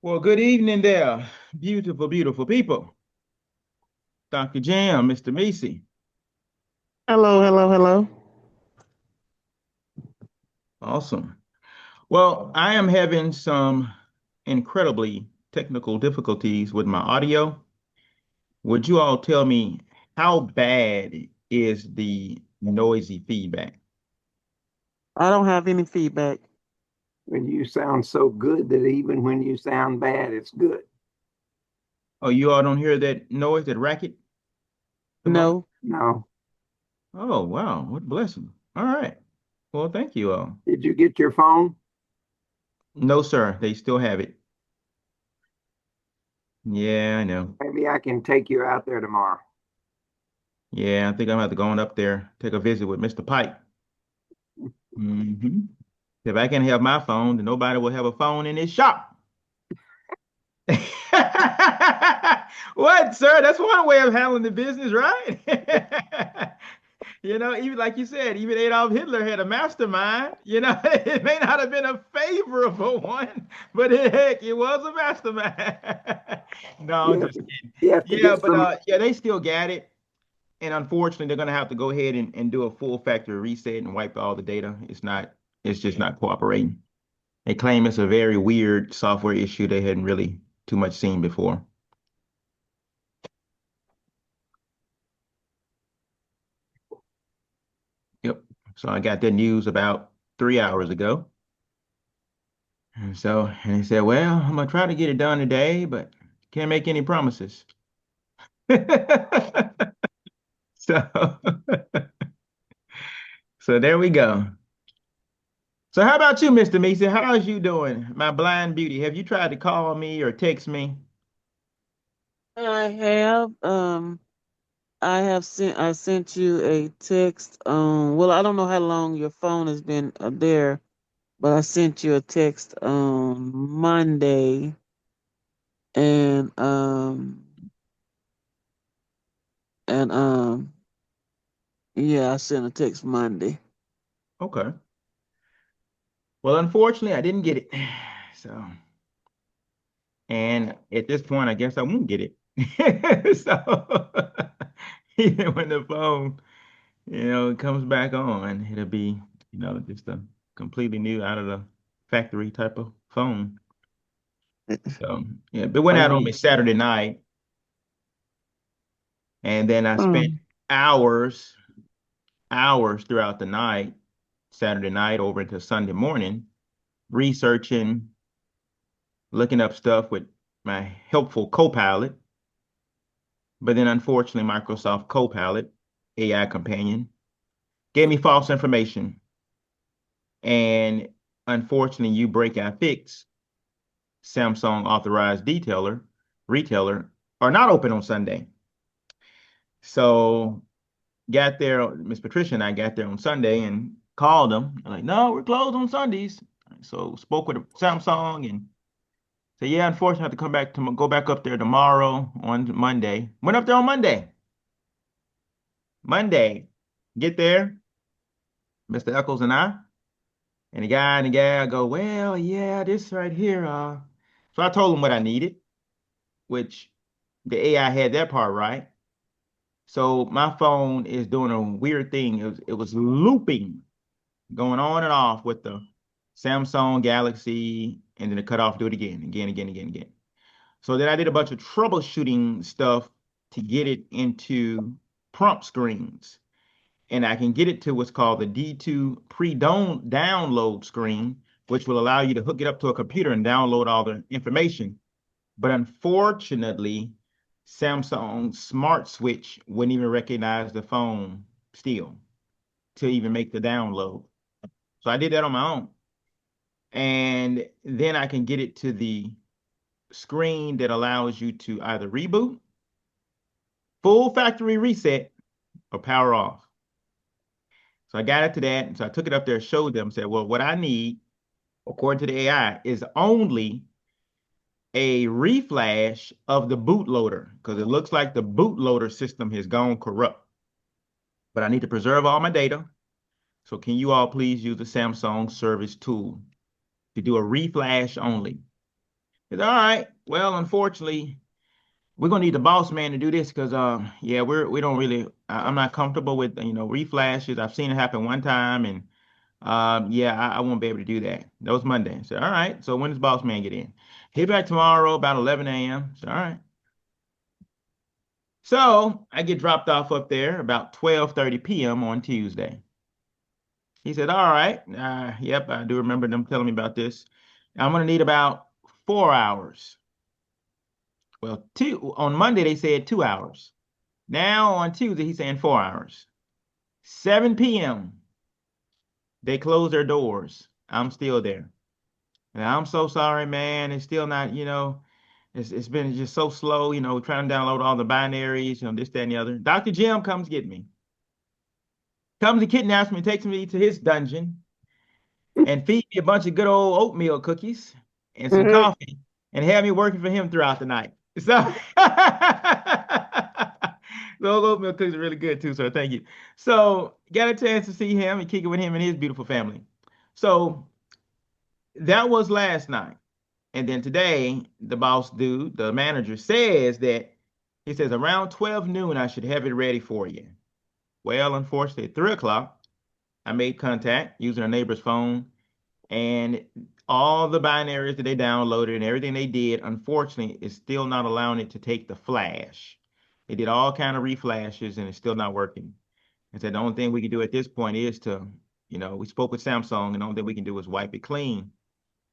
Well, good evening there, beautiful, beautiful people. Dr. Jam, Mr. Macy. Hello, hello, hello. Awesome. Well, I am having some incredibly technical difficulties with my audio. Would you all tell me how bad is the noisy feedback? I don't have any feedback. When you sound so good that even when you sound bad, it's good. Oh, you all don't hear that noise, that racket at the moment? No. No. Oh, wow. What a blessing. All right. Well, thank you all. Did you get your phone? No, sir. They still have it. Yeah, I know. Maybe I can take you out there tomorrow. Yeah, I think I'm gonna have to go on up there, take a visit with Mr. Pike. If I can have my phone, then nobody will have a phone in this shop. What, sir? That's one way of handling the business, right? Even like you said, even Adolf Hitler had a mastermind. It may not have been a favorable one, but heck, it was a mastermind. No, I'm You have just to, kidding. you have to Yeah, get but some. yeah, they still got it. And unfortunately, they're going to have to go ahead and do a full factory reset and wipe all the data. It's just not cooperating. They claim it's a very weird software issue they hadn't really too much seen before. Yep. So I got that news about 3 hours ago. And they said, well, I'm gonna try to get it done today, but can't make any promises. So, so there we go. So how about you, Mr. Meese? How's you doing, my blind beauty? Have you tried to call me or text me? I have I sent you a text. Well, I don't know how long your phone has been there, but I sent you a text on Monday, and and yeah, I sent a text Monday. Okay. Well, unfortunately, I didn't get it. So, and at this point, I guess I won't get it. So, even when the phone, comes back on, it'll be, just a completely new out of the factory type of phone. So, yeah, but went out on me Um, Saturday night, and then I spent um, hours, hours throughout the night, Saturday night over into Sunday morning, researching, looking up stuff with my helpful co-pilot. But then unfortunately, Microsoft Copilot, AI companion, gave me false information. And unfortunately, you break I fix, Samsung authorized retailer are not open on Sunday. So got there, Miss Patricia and I got there on Sunday and called them. They're like, no, we're closed on Sundays. So spoke with Samsung and said, yeah, unfortunately, I have to go back up there tomorrow on Monday. Went up there on Monday. Monday, get there, Mr. Eccles and I, and the guy and the gal go, well, yeah, this right here. So I told him what I needed, which the AI had that part right. So my phone is doing a weird thing. It was looping, going on and off with the Samsung Galaxy, and then it cut off, do it again, again, again, again, again. So then I did a bunch of troubleshooting stuff to get it into prompt screens. And I can get it to what's called the D2 pre-download screen, which will allow you to hook it up to a computer and download all the information. But unfortunately, Samsung Smart Switch wouldn't even recognize the phone still to even make the download. So I did that on my own. And then I can get it to the screen that allows you to either reboot, full factory reset, or power off. So I got it to that. And so I took it up there, showed them, said, well, what I need, according to the AI, is only a reflash of the bootloader because it looks like the bootloader system has gone corrupt. But I need to preserve all my data. So can you all please use the Samsung service tool to do a reflash only? He said, all right. Well, unfortunately, we're gonna need the boss man to do this because yeah, we don't really I'm not comfortable with reflashes. I've seen it happen one time and yeah, I won't be able to do that. That was Monday. So all right. So when does boss man get in? He'll be back tomorrow about 11 a.m. So all right. So I get dropped off up there about 12:30 p.m. on Tuesday. He said, all right, yep, I do remember them telling me about this. I'm gonna need about 4 hours. Well, two on Monday they said 2 hours. Now on Tuesday he's saying 4 hours. 7 p.m. they close their doors. I'm still there. And I'm so sorry, man. It's still not, it's been just so slow, trying to download all the binaries, this, that, and the other. Dr. Jim comes get me. Comes and kidnaps me, takes me to his dungeon, and feeds me a bunch of good old oatmeal cookies and some coffee and have me working for him throughout the night. So those oatmeal cookies are really good too, so thank you. So got a chance to see him and kick it with him and his beautiful family. So that was last night. And then today, the boss dude, the manager, says that he says around 12 noon, I should have it ready for you. Well, unfortunately, at 3 o'clock, I made contact using a neighbor's phone, and all the binaries that they downloaded and everything they did, unfortunately, is still not allowing it to take the flash. They did all kind of reflashes, and it's still not working. And said the only thing we can do at this point is to, we spoke with Samsung, and the only thing we can do is wipe it clean.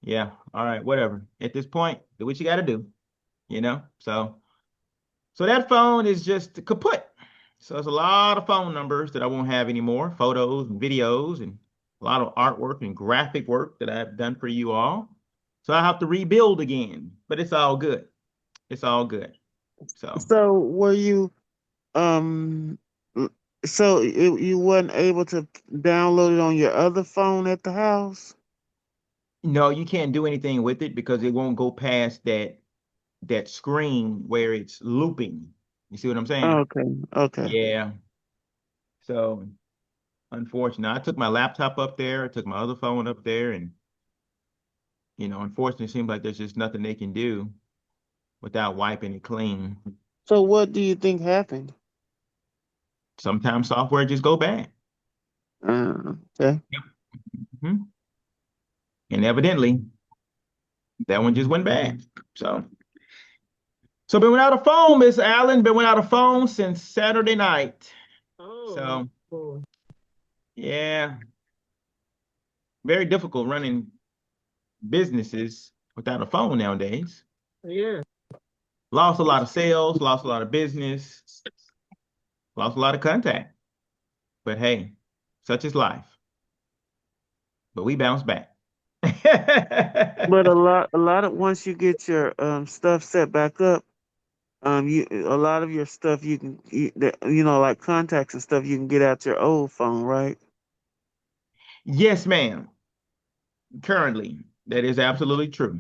Yeah, all right, whatever. At this point, do what you got to do, you know? So that phone is just kaput. So there's a lot of phone numbers that I won't have anymore, photos and videos and a lot of artwork and graphic work that I've done for you all. So I have to rebuild again, but it's all good. It's all good. So So were you um l- so you wasn't able to download it on your other phone at the house? no, you can't do anything with it because it won't go past that screen where it's looping. You see what I'm saying? Okay, okay. Yeah. So unfortunately, I took my laptop up there, I took my other phone up there, and unfortunately, it seems like there's just nothing they can do without wiping it clean. So what do you think happened? Sometimes software just go bad. Okay. Yep. Mhm. And evidently, that one just went bad. So been without a phone, Miss Allen. Been without a phone since Saturday night. Oh, So cool. yeah, very difficult running businesses without a phone nowadays. Yeah. Lost a lot of sales, lost a lot of business, lost a lot of contact. But hey, such is life. But we bounce back. But a lot of once you get your stuff set back up, you a lot of your stuff like contacts and stuff you can get out your old phone, right? Yes, ma'am. Currently, that is absolutely true.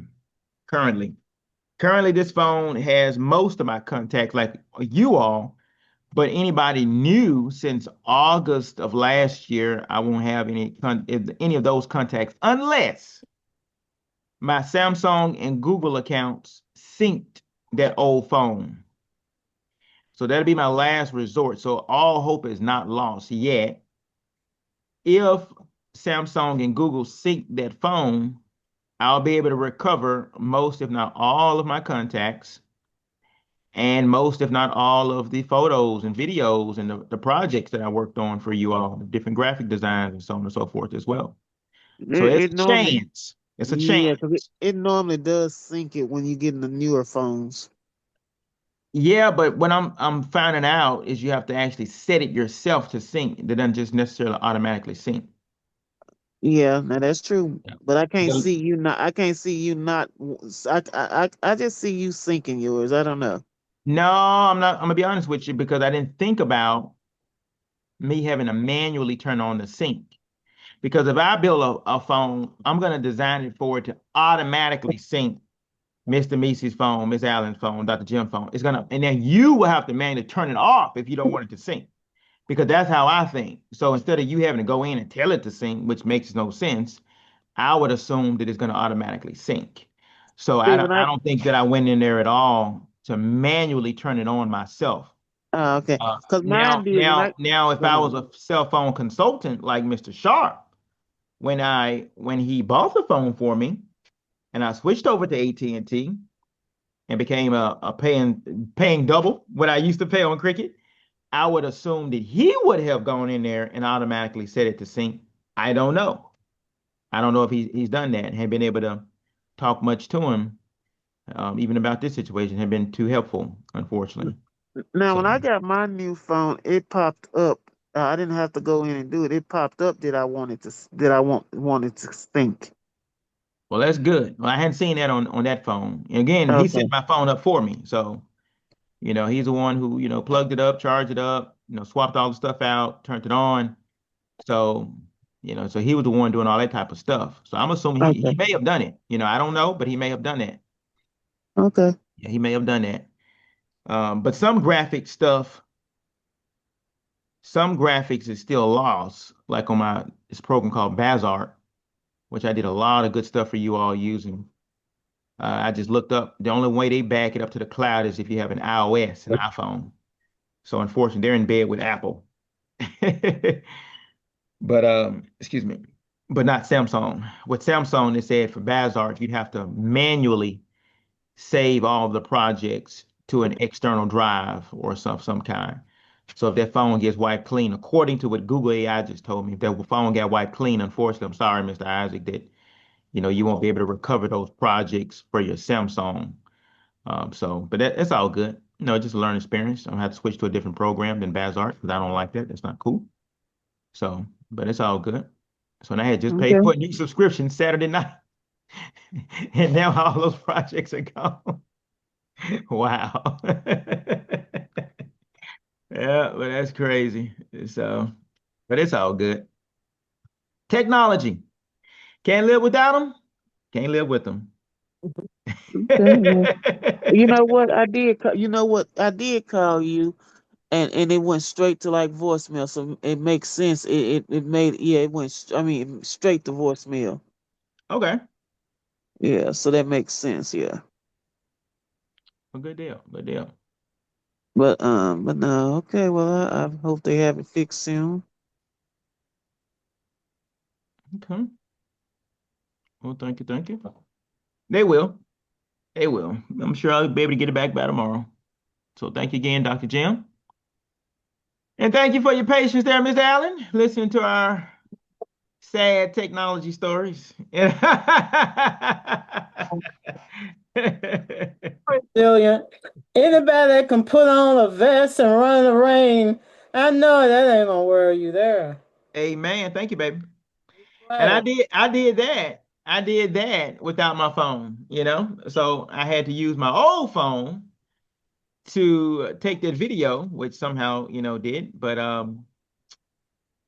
Currently. Currently, this phone has most of my contacts, like you all, but anybody new since August of last year, I won't have any of those contacts unless my Samsung and Google accounts synced that old phone. So that'll be my last resort. So all hope is not lost yet. If Samsung and Google sync that phone, I'll be able to recover most, if not all, of my contacts and most, if not all, of the photos and videos and the projects that I worked on for you all, the different graphic designs and so on and so forth as well. So it's It a normally, chance. It's a yeah, because chance. it normally does sync it when you get in the newer phones. Yeah, but what I'm finding out is you have to actually set it yourself to sync. It doesn't just necessarily automatically sync. Yeah, now that's true. Yeah. But I can't The- see you not. I can't see you not. I just see you syncing yours. I don't know. No, I'm not. I'm gonna be honest with you because I didn't think about me having to manually turn on the sync. Because if I build a phone, I'm gonna design it for it to automatically sync Mr. Meese's phone, Miss Allen's phone, Dr. Jim's phone. It's gonna, and then you will have to manually turn it off if you don't want it to sync. Because that's how I think. So instead of you having to go in and tell it to sync, which makes no sense, I would assume that it's gonna automatically sync. So See, when I don't think that I went in there at all to manually turn it on myself. okay, because mine did when I Now, if go I ahead. was a cell phone consultant like Mr. Sharp, when he bought the phone for me, and I switched over to AT&T and became a paying double what I used to pay on Cricket, I would assume that he would have gone in there and automatically set it to sync. I don't know. I don't know if he's done that and had been able to talk much to him, even about this situation, had been too helpful, unfortunately. Now, So, when I got my new phone, it popped up. I didn't have to go in and do it. It popped up that I wanted to wanted to think. well, that's good. Well, I hadn't seen that on that phone. And again, he set Okay. my phone up for me. So, he's the one who, plugged it up, charged it up, swapped all the stuff out, turned it on. So, so he was the one doing all that type of stuff. So I'm assuming he Okay. may have done it. I don't know, but he may have done that. Okay. Yeah, he may have done that. But some graphics is still lost, like on this program called Bazart, which I did a lot of good stuff for you all using. I just looked up the only way they back it up to the cloud is if you have an iOS, an iPhone. So unfortunately, they're in bed with Apple. But excuse me, but not Samsung. With Samsung, they said for Bazart, you'd have to manually save all of the projects to an external drive or some kind. So if that phone gets wiped clean, according to what Google AI just told me, if that phone got wiped clean, unfortunately, I'm sorry, Mr. Isaac, that you won't be able to recover those projects for your Samsung. But that's all good. Just a learning experience. I'm gonna have to switch to a different program than Bazart because I don't like that. That's not cool. So, but it's all good. So and I had just paid Okay. for a new subscription Saturday night, and now all those projects are gone. Wow. Yeah, but that's crazy. So, but it's all good. Technology. Can't live without them. Can't live with them. Okay. Well, you know what I did? You know what I did call you, and it went straight to like voicemail. So it makes sense. It made it went. I mean, straight to voicemail. Okay. Yeah. So that makes sense. Yeah. Well, good deal. Good deal. But no. Okay. Well, I hope they have it fixed soon. Okay. Well, thank you. Thank you. They will. They will. I'm sure I'll be able to get it back by tomorrow. So thank you again, Dr. Jim. And thank you for your patience there, Mr. Allen, listening to our sad technology stories. Resilient. Anybody that can put on a vest and run in the rain, I know that ain't gonna worry you there. Amen. Thank you, baby. And Right. I did that. I did that without my phone. So I had to use my old phone to take that video, which somehow, did. But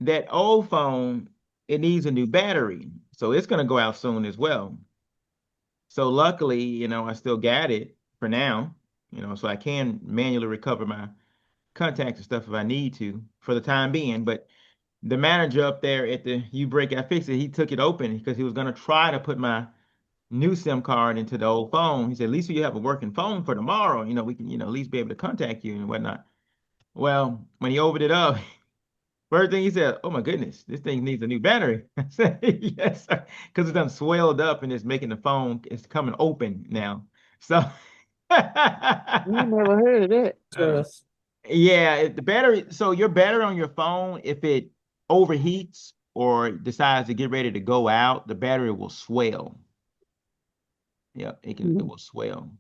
that old phone, it needs a new battery. So it's gonna go out soon as well. So luckily, I still got it for now, so I can manually recover my contacts and stuff if I need to for the time being. But the manager up there at the U Break I Fix It, he took it open because he was gonna try to put my new SIM card into the old phone. He said, at least you have a working phone for tomorrow, we can, at least be able to contact you and whatnot. Well, when he opened it up, first thing he said, "Oh my goodness, this thing needs a new battery." I said, "Yes, sir," because it's done swelled up and it's making the phone, it's coming open now. So, You never heard of that. Yes. yeah, the battery. So your battery on your phone, if it overheats or decides to get ready to go out, the battery will swell. Yeah, it Mhm. will swell.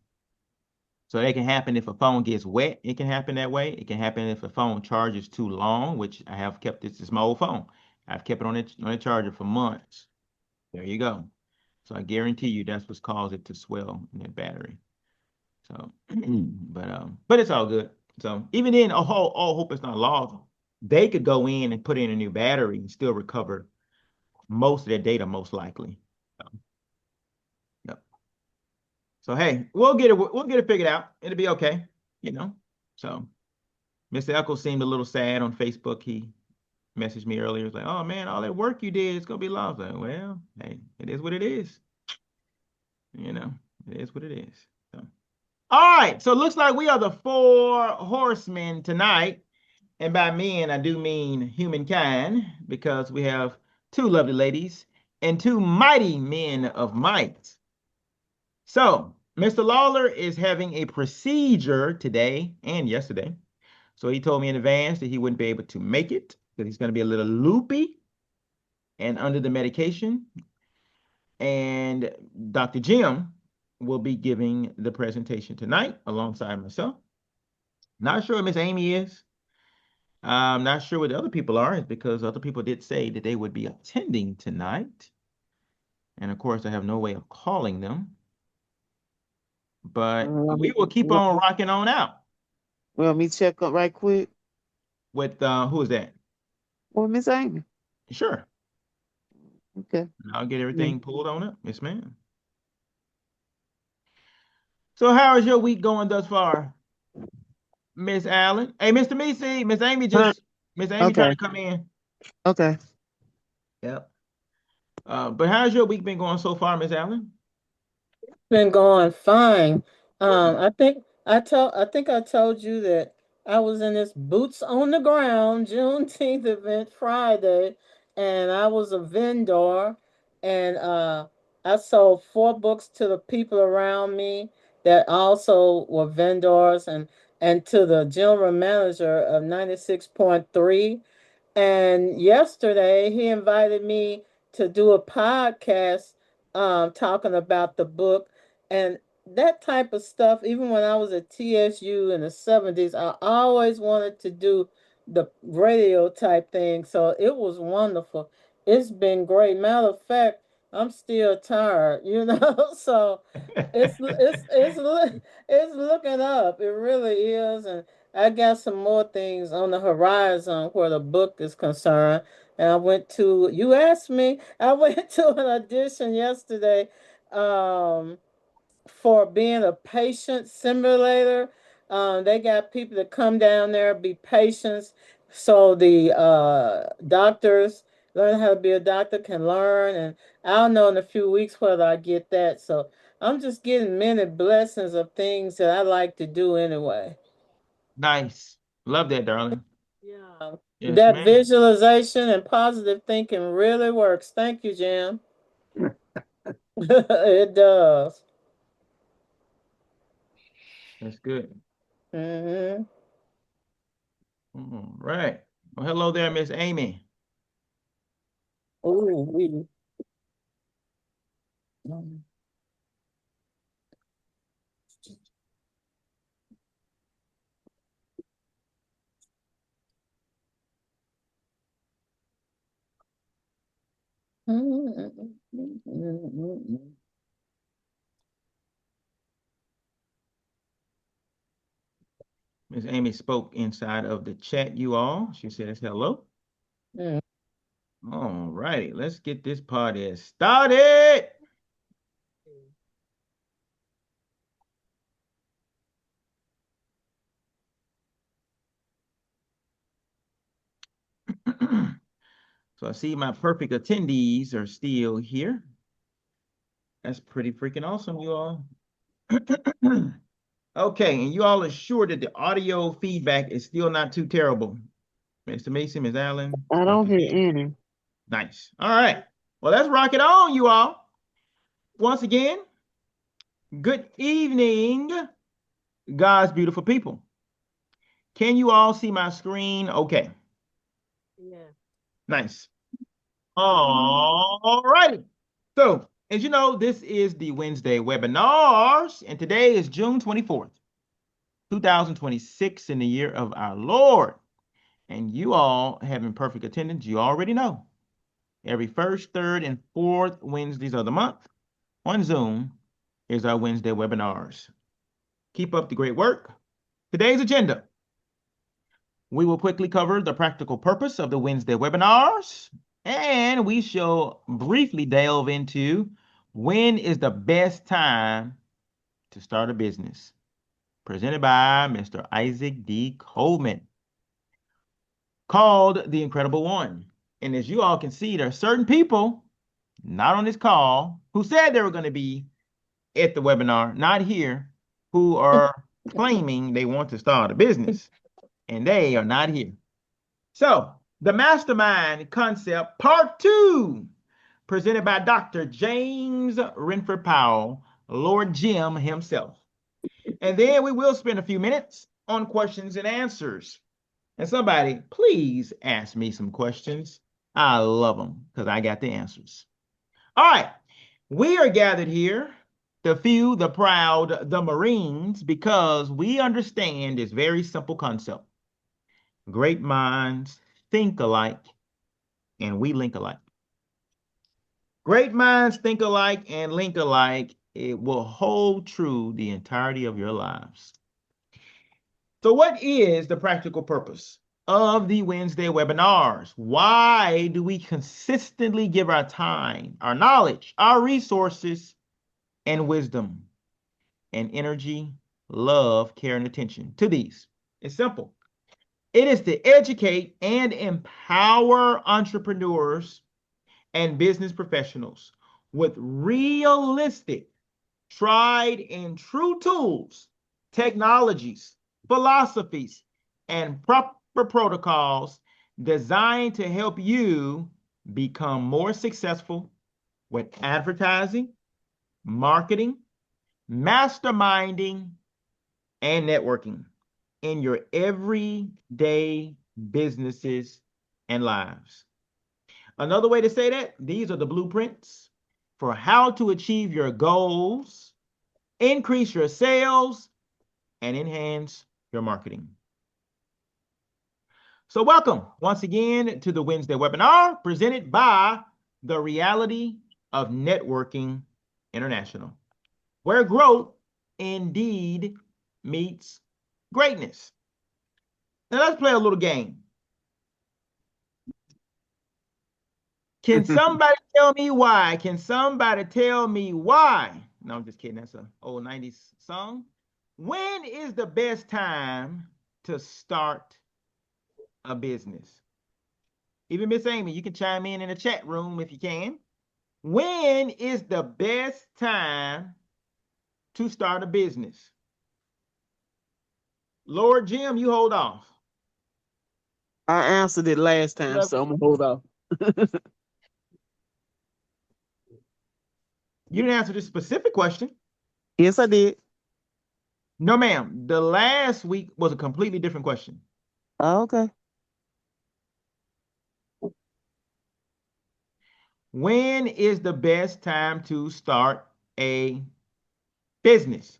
So that can happen if a phone gets wet. It can happen that way. It can happen if a phone charges too long, which I have kept this. This is my old phone. I've kept it on a charger for months. There you go. So I guarantee you that's what's caused it to swell in that battery. So, but it's all good. So even then, all hope it's not lost. They could go in and put in a new battery and still recover most of their data, most likely. So, yep. So hey, we'll get it figured out. It'll be okay, you know. So Mr. Eccles seemed a little sad on Facebook. He messaged me earlier. He was like, "Oh man, all that work you did is gonna be lost." Like, well, hey, it is what it is, you know. it is what it is. So. All right, so it looks like we are the four horsemen tonight. And by men, I do mean humankind, because we have two lovely ladies and two mighty men of might. So, Mr. Lawler is having a procedure today and yesterday. So he told me in advance that he wouldn't be able to make it, that he's going to be a little loopy and under the medication. And Dr. Jim will be giving the presentation tonight alongside myself. Not sure what Miss Amy is. I'm not sure what the other people are, because other people did say that they would be attending tonight. And of course, I have no way of calling them. But we will keep on rocking on out. Well, me check up right quick. With who is that? Well, Miss Amy. Sure. Okay. I'll get everything pulled on up. Yes, ma'am. So how is your week going thus far, Miss Allen? Hey, Mr. Missy, Miss Amy trying Okay. to come in. Okay. Yep. But how's your week been going so far, Miss Allen? Been going fine. I told you that I was in this boots on the ground Juneteenth event Friday, and I was a vendor, and I sold 4 books to the people around me that also were vendors, and to the general manager of 96.3. And yesterday he invited me to do a podcast talking about the book and that type of stuff. Even when I was at TSU in the 70s, I always wanted to do the radio type thing. So it was wonderful. It's been great. Matter of fact, I'm still tired, you know. So it's looking up. It really is. And I got some more things on the horizon where the book is concerned. And you asked me, I went to an audition yesterday for being a patient simulator. They got people to come down there, be patients, so the doctors learn how to be a doctor can learn. And I don't know in a few weeks whether I get that. So I'm just getting many blessings of things that I like to do anyway. Nice. Love that, darling. Yeah. Yes, That ma'am. visualization and positive thinking really works. Thank you, Jim. It does. That's good. Mm-hmm. All right. Well, hello there, Miss Amy. Ooh, we. Miss Amy spoke inside of the chat, you all. She says hello. Mm. All righty. Let's get this party started. So I see my perfect attendees are still here. That's pretty freaking awesome, you all. Okay, and you all are sure that the audio feedback is still not too terrible. Mr. Mason, Ms. Allen, I don't Dr. hear King. any. Nice. All right. Well, let's rock it on, you all. Once again, good evening, God's beautiful people. Can you all see my screen? Okay. Yeah. Nice. All righty. So, as you know, this is the Wednesday webinars, and today is June 24th, 2026, in the year of our Lord. And you all having perfect attendance, you already know. Every first, third, and fourth Wednesdays of the month on Zoom is our Wednesday webinars. Keep up the great work. Today's agenda. We will quickly cover the practical purpose of the Wednesday webinars, and we shall briefly delve into when is the best time to start a business. Presented by Mr. Issac D. Coleman, called The Incredible One. And as you all can see, there are certain people not on this call who said they were going to be at the webinar, not here, who are claiming they want to start a business, and they are not here. So, the Mastermind Concept Part 2, presented by Dr. James Renford Powell, Lord Jim himself. And then we will spend a few minutes on questions and answers. And somebody, please ask me some questions. I love them because I got the answers. All right. We are gathered here, the few, the proud, the Marines, because we understand this very simple concept. Great minds think alike, and we link alike. Great minds think alike and link alike. It will hold true the entirety of your lives. So what is the practical purpose of the Wednesday webinars? Why do we consistently give our time, our knowledge, our resources, and wisdom, and energy, love, care, and attention to these? It's simple. It is to educate and empower entrepreneurs and business professionals with realistic, tried and true tools, technologies, philosophies, and proper protocols designed to help you become more successful with advertising, marketing, masterminding, and networking in your everyday businesses and lives. Another way to say that, these are the blueprints for how to achieve your goals, increase your sales, and enhance your marketing. So welcome once again to the Wednesday webinar presented by the Reality of Networking International, where growth indeed meets greatness. Now let's play a little game. Can somebody tell me why? Can somebody tell me why? No, I'm just kidding. That's an old 90s song. When is the best time to start a business? Even Miss Amy, you can chime in the chat room if you can. When is the best time to start a business? Lord Jim, you hold off. I answered it last time, so I'm gonna hold off. You didn't answer this specific question. Yes, I did. No, ma'am. The last week was a completely different question. Oh, okay. When is the best time to start a business?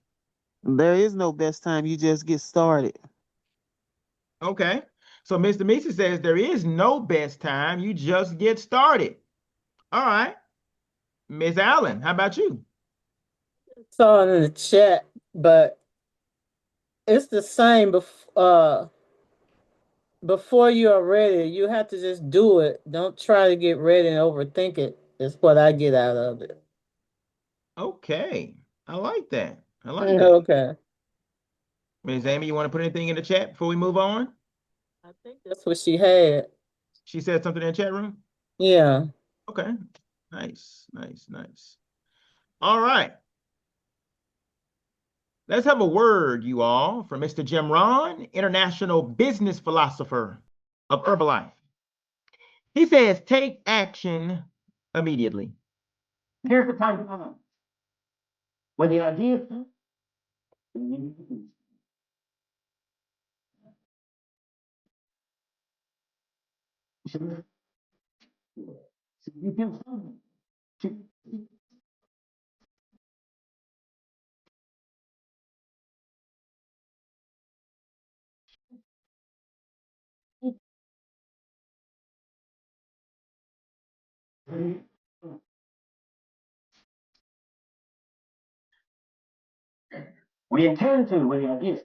There is no best time. You just get started. Okay. So Mr. Misa says there is no best time. You just get started. All right. Miss Allen, how about you? Saw it in the chat, but it's the same before you are ready. You have to just do it. Don't try to get ready and overthink it. Is what I get out of it. Okay. I like that. I like that. Okay. Miss Amy, you want to put anything in the chat before we move on? I think that's what she had. She said something in the chat room? Yeah. Okay. Nice, nice, nice. All right. Let's have a word, you all, from Mr. Jim Ron, international business philosopher of Herbalife. He says, take action immediately. Here's the time. When the idea we intend to, when the idea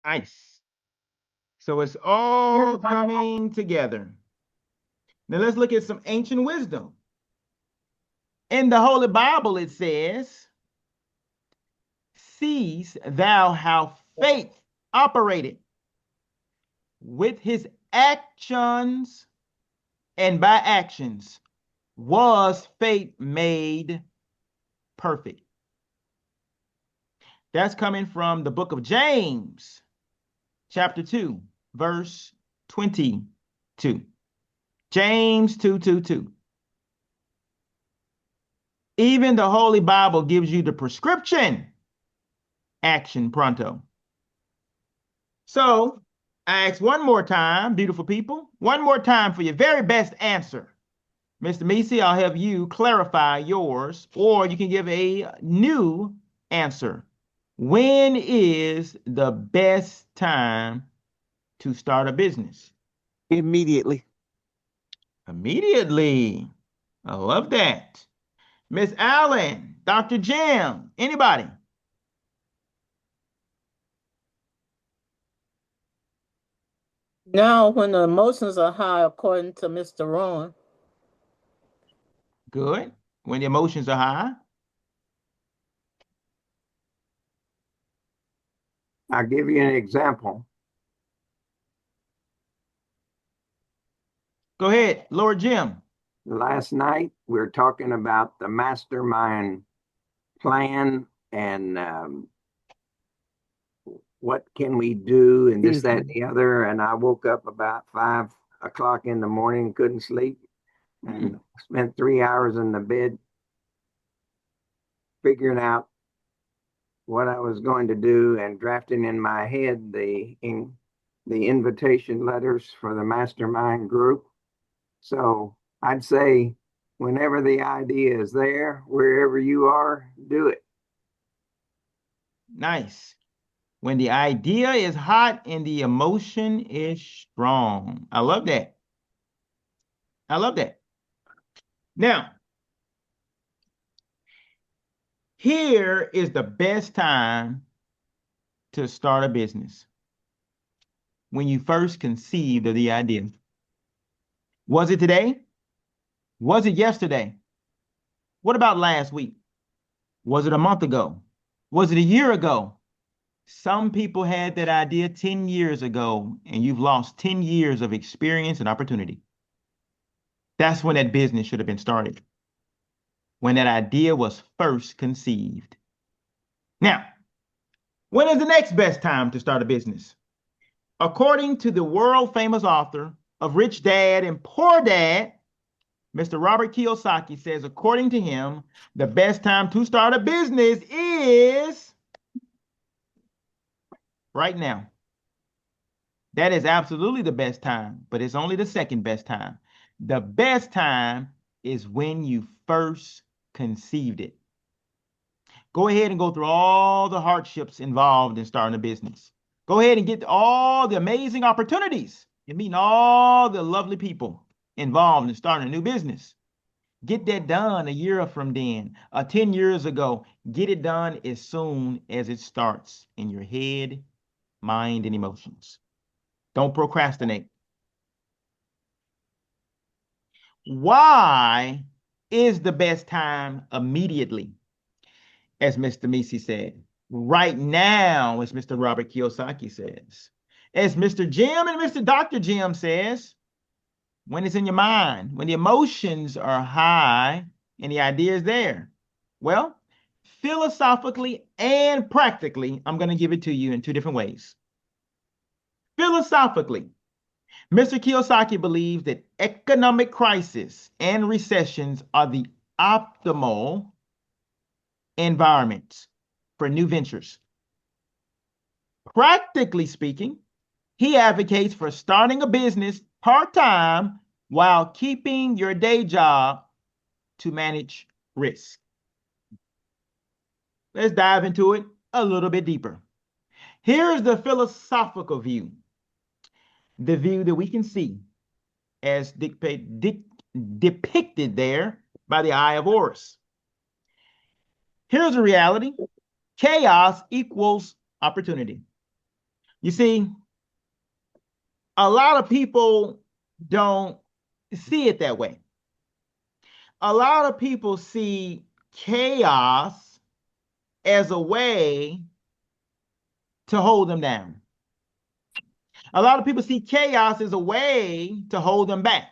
Nice. So it's all coming together. Now let's look at some ancient wisdom. In the Holy Bible, it says, seest thou how faith operated with his actions, and by actions was faith made perfect. That's coming from the book of James, chapter 2, verse 22. James 2:22. Even the Holy Bible gives you the prescription, action pronto. So I ask one more time, beautiful people, one more time for your very best answer. Mr. Meese, I'll have you clarify yours, or you can give a new answer. When is the best time to start a business? Immediately. Immediately. I love that. Miss Allen, Dr. Jim, anybody? Now, when the emotions are high, according to Mr. Rowan. Good. When the emotions are high. I'll give you an example. Go ahead, Lord Jim. Last night, we were talking about the mastermind plan and what can we do and this, that, and the other. And I woke up about 5 o'clock in the morning, couldn't sleep, and spent 3 hours in the bed figuring out what I was going to do and drafting in my head the invitation letters for the mastermind group. So I'd say whenever the idea is there, wherever you are, do it. Nice. When the idea is hot and the emotion is strong. I love that. I love that. Now, here is the best time to start a business. When you first conceived of the idea. Was it today? Was it yesterday? What about last week? Was it a month ago? Was it a year ago? Some people had that idea 10 years ago, and you've lost 10 years of experience and opportunity. That's when that business should have been started, when that idea was first conceived. Now, when is the next best time to start a business? According to the world famous author of Rich Dad and Poor Dad, Mr. Robert Kiyosaki says, according to him, the best time to start a business is right now. That is absolutely the best time, but it's only the second best time. The best time is when you first conceived it. Go ahead and go through all the hardships involved in starting a business. Go ahead and get all the amazing opportunities and meeting all the lovely people involved in starting a new business. Get that done a year from then, 10 years ago. Get it done as soon as it starts in your head, mind, and emotions. Don't procrastinate. Why is the best time immediately? As Mr. Misi said, right now, as Mr. Robert Kiyosaki says, as Mr. Jim and Mr. Dr. Jim says, when it's in your mind, when the emotions are high and the idea is there. Well, philosophically and practically, I'm going to give it to you in two different ways. Philosophically, Mr. Kiyosaki believes that economic crisis and recessions are the optimal environments for new ventures. Practically speaking, he advocates for starting a business part-time while keeping your day job to manage risk. Let's dive into it a little bit deeper. Here's the philosophical view, the view that we can see as depicted there by the eye of Horus. Here's the reality. Chaos equals opportunity. You see, a lot of people don't see it that way. A lot of people see chaos as a way to hold them down. A lot of people see chaos as a way to hold them back.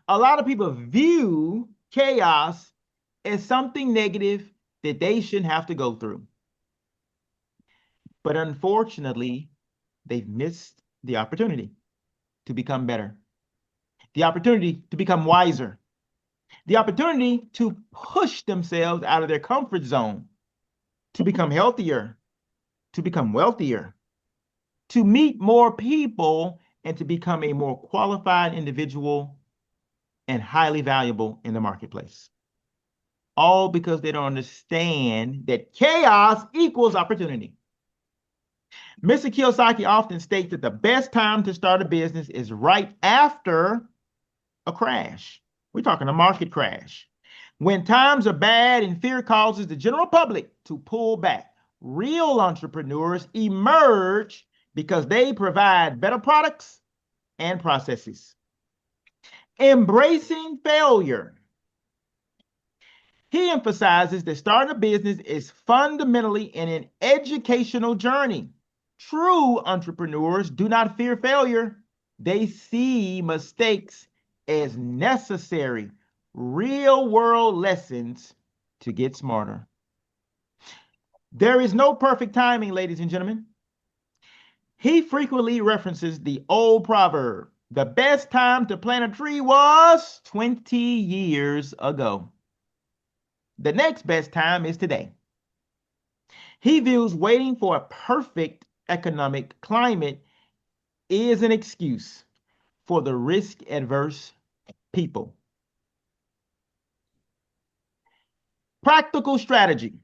A lot of people view chaos as something negative that they shouldn't have to go through. But unfortunately, they've missed the opportunity to become better, the opportunity to become wiser, the opportunity to push themselves out of their comfort zone, to become healthier, to become wealthier, to meet more people, and to become a more qualified individual and highly valuable in the marketplace. All because they don't understand that chaos equals opportunity. Mr. Kiyosaki often states that the best time to start a business is right after a crash. We're talking a market crash. When times are bad and fear causes the general public to pull back, real entrepreneurs emerge because they provide better products and processes. Embracing failure. He emphasizes that starting a business is fundamentally an educational journey. True entrepreneurs do not fear failure. They see mistakes as necessary, real-world lessons to get smarter. There is no perfect timing, ladies and gentlemen. He frequently references the old proverb, the best time to plant a tree was 20 years ago. The next best time is today. He views waiting for a perfect economic climate is an excuse for the risk-averse people. Practical strategy.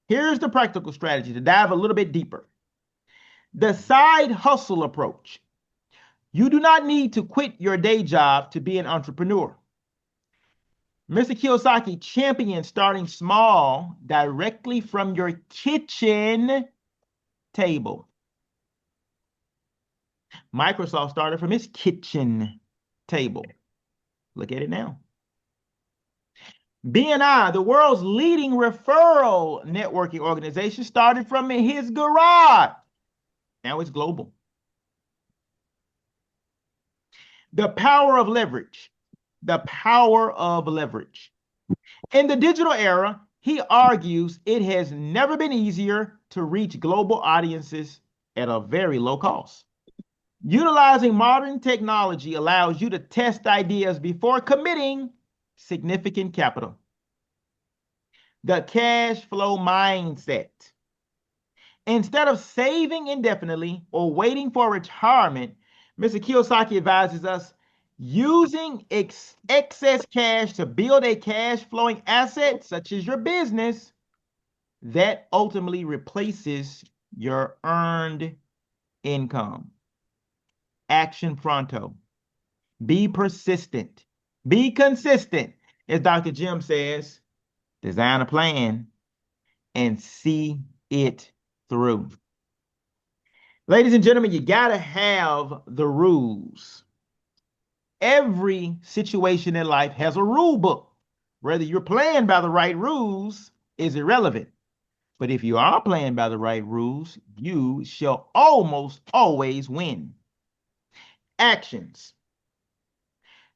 Here's the practical strategy to dive a little bit deeper. The side hustle approach. You do not need to quit your day job to be an entrepreneur. Mr. Kiyosaki champions starting small directly from your kitchen table. Microsoft started from its kitchen table. Look at it now. BNI, the world's leading referral networking organization, started from his garage. Now it's global. The power of leverage. The power of leverage. In the digital era, he argues it has never been easier to reach global audiences at a very low cost. Utilizing modern technology allows you to test ideas before committing significant capital. The cash flow mindset. Instead of saving indefinitely or waiting for retirement, Mr. Kiyosaki advises us using excess cash to build a cash flowing asset such as your business that ultimately replaces your earned income. Action pronto. Be persistent. Be consistent. As Dr. Jim says, design a plan and see it through. Ladies and gentlemen, you got to have the rules. Every situation in life has a rule book. Whether you're playing by the right rules is irrelevant. But if you are playing by the right rules, you shall almost always win. Actions.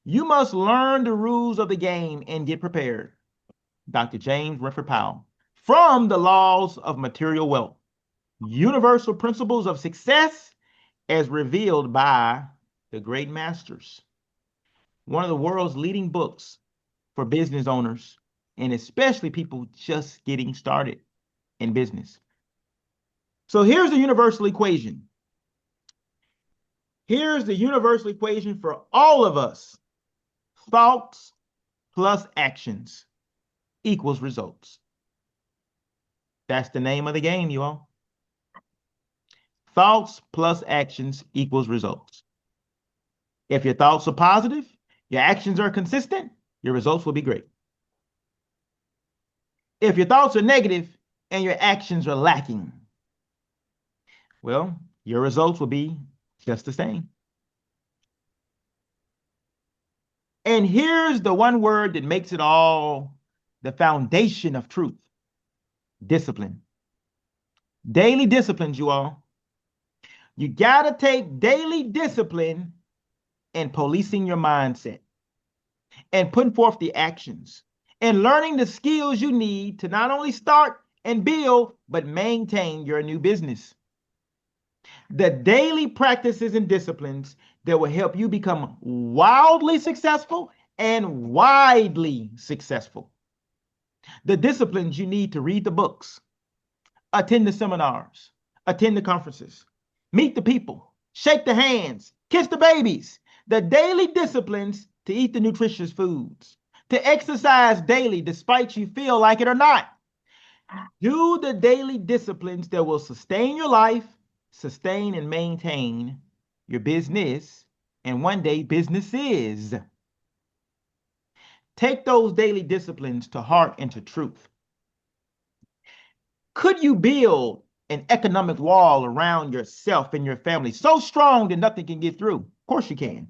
You must learn the rules of the game and get prepared. Dr. James Renford Powell. From the laws of material wealth. Universal principles of success as revealed by the great masters. One of the world's leading books for business owners and especially people just getting started in business. So here's the universal equation. Here's the universal equation for all of us. Thoughts plus actions equals results. That's the name of the game, you all. Thoughts plus actions equals results. If your thoughts are positive, your actions are consistent, your results will be great. If your thoughts are negative and your actions are lacking, well, your results will be just the same. And here's the one word that makes it all the foundation of truth: discipline. Daily disciplines, you all. You got to take daily discipline in policing your mindset and putting forth the actions and learning the skills you need to not only start and build, but maintain your new business. The daily practices and disciplines that will help you become wildly successful and widely successful. The disciplines you need to read the books, attend the seminars, attend the conferences, meet the people, shake the hands, kiss the babies. The daily disciplines to eat the nutritious foods, to exercise daily despite you feel like it or not. Do the daily disciplines that will sustain your life, sustain and maintain your business, and one day businesses. Take those daily disciplines to heart and to truth. Could you build an economic wall around yourself and your family so strong that nothing can get through? Of course you can.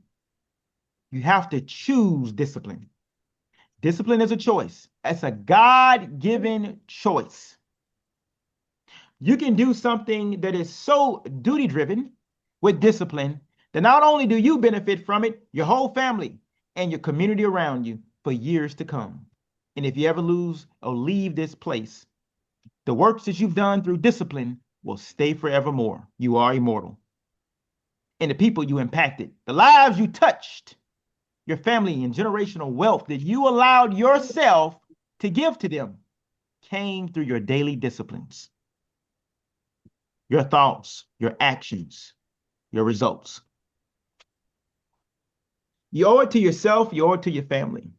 You have to choose discipline. Discipline is a choice. It's a God-given choice. You can do something that is so duty-driven with discipline that not only do you benefit from it, your whole family and your community around you for years to come. And if you ever lose or leave this place, the works that you've done through discipline will stay forevermore. You are immortal. And the people you impacted, the lives you touched, your family and generational wealth that you allowed yourself to give to them came through your daily disciplines. Your thoughts, your actions, your results. You owe it to yourself, you owe it to your family.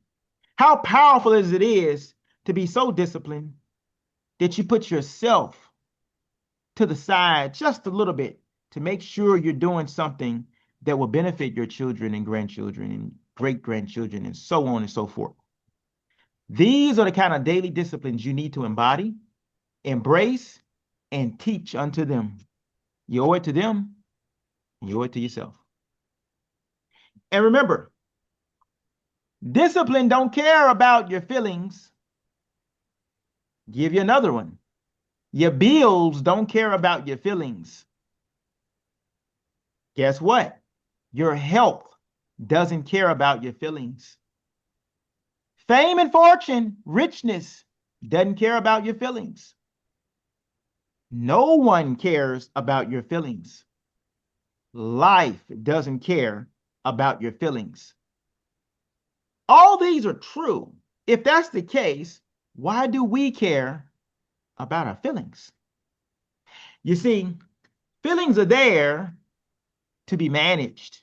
How powerful is it to be so disciplined that you put yourself to the side just a little bit to make sure you're doing something that will benefit your children and grandchildren and great-grandchildren and so on and so forth. These are the kind of daily disciplines you need to embody, embrace, and teach unto them. You owe it to them, you owe it to yourself. And remember, discipline don't care about your feelings. Give you another one. Your bills don't care about your feelings. Guess what? Your health doesn't care about your feelings. Fame and fortune, richness, doesn't care about your feelings. No one cares about your feelings. Life doesn't care about your feelings. All these are true. If that's the case, why do we care about our feelings? You see, feelings are there to be managed,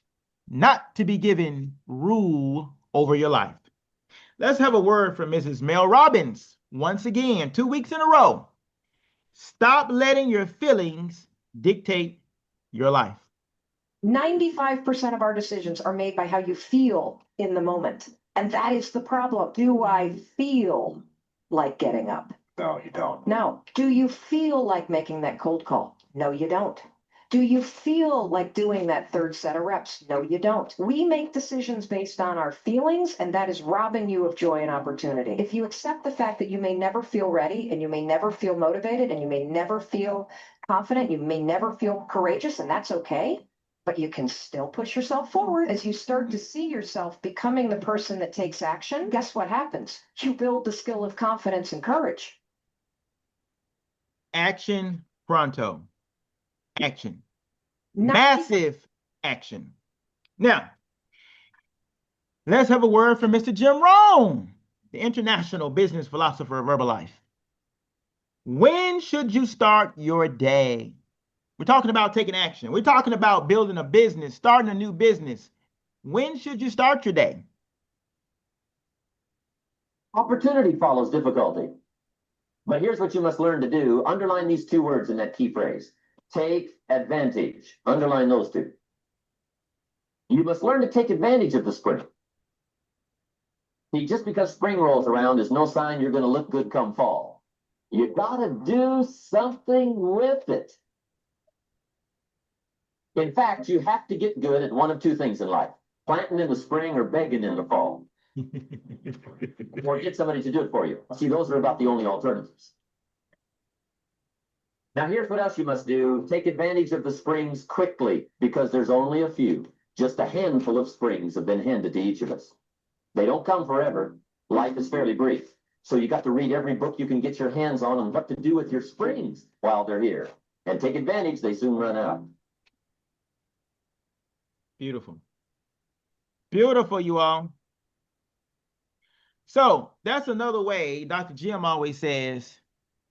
not to be given rule over your life. Let's have a word from Mrs. Mel Robbins. Once again, 2 weeks in a row. Stop letting your feelings dictate your life. 95% of our decisions are made by how you feel in the moment. And that is the problem. Do I feel like getting up? No, you don't. No. Do you feel like making that cold call? No, you don't. Do you feel like doing that third set of reps? No, you don't. We make decisions based on our feelings, and that is robbing you of joy and opportunity. If you accept the fact that you may never feel ready, and you may never feel motivated, and you may never feel confident, you may never feel courageous, and that's okay, but you can still push yourself forward. As you start to see yourself becoming the person that takes action, guess what happens? You build the skill of confidence and courage. Action pronto. Action. Massive action. Now, let's have a word from Mr. Jim Rohn, the international business philosopher of Herbalife. When should you start your day? We're talking about taking action. We're talking about building a business, starting a new business. When should you start your day? Opportunity follows difficulty. But here's what you must learn to do. Underline these two words in that key phrase. Take advantage. Underline those two. You must learn to take advantage of the spring. See, just because spring rolls around is no sign you're going to look good come fall. You got to do something with it. In fact, you have to get good at one of two things in life: planting in the spring or begging in the fall. Or get somebody to do it for you. See, those are about the only alternatives. Now, here's what else you must do. Take advantage of the springs quickly, because there's only a few. Just a handful of springs have been handed to each of us. They don't come forever. Life is fairly brief. So you got to read every book you can get your hands on what to do with your springs while they're here. And take advantage, they soon run out. Beautiful. Beautiful, you all. So that's another way Dr. Jim always says,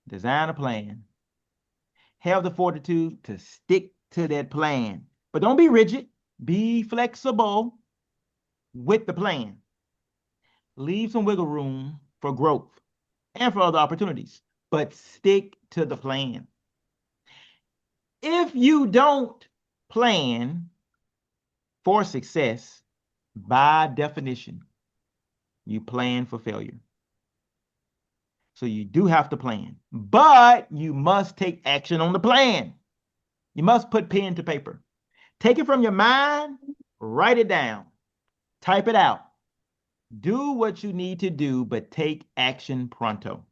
design a plan. Have the fortitude to stick to that plan. But don't be rigid. Be flexible with the plan. Leave some wiggle room for growth and for other opportunities, but stick to the plan. If you don't plan for success, by definition, you plan for failure. So you do have to plan, but you must take action on the plan. You must put pen to paper. Take it from your mind, write it down, type it out. Do what you need to do, but take action pronto.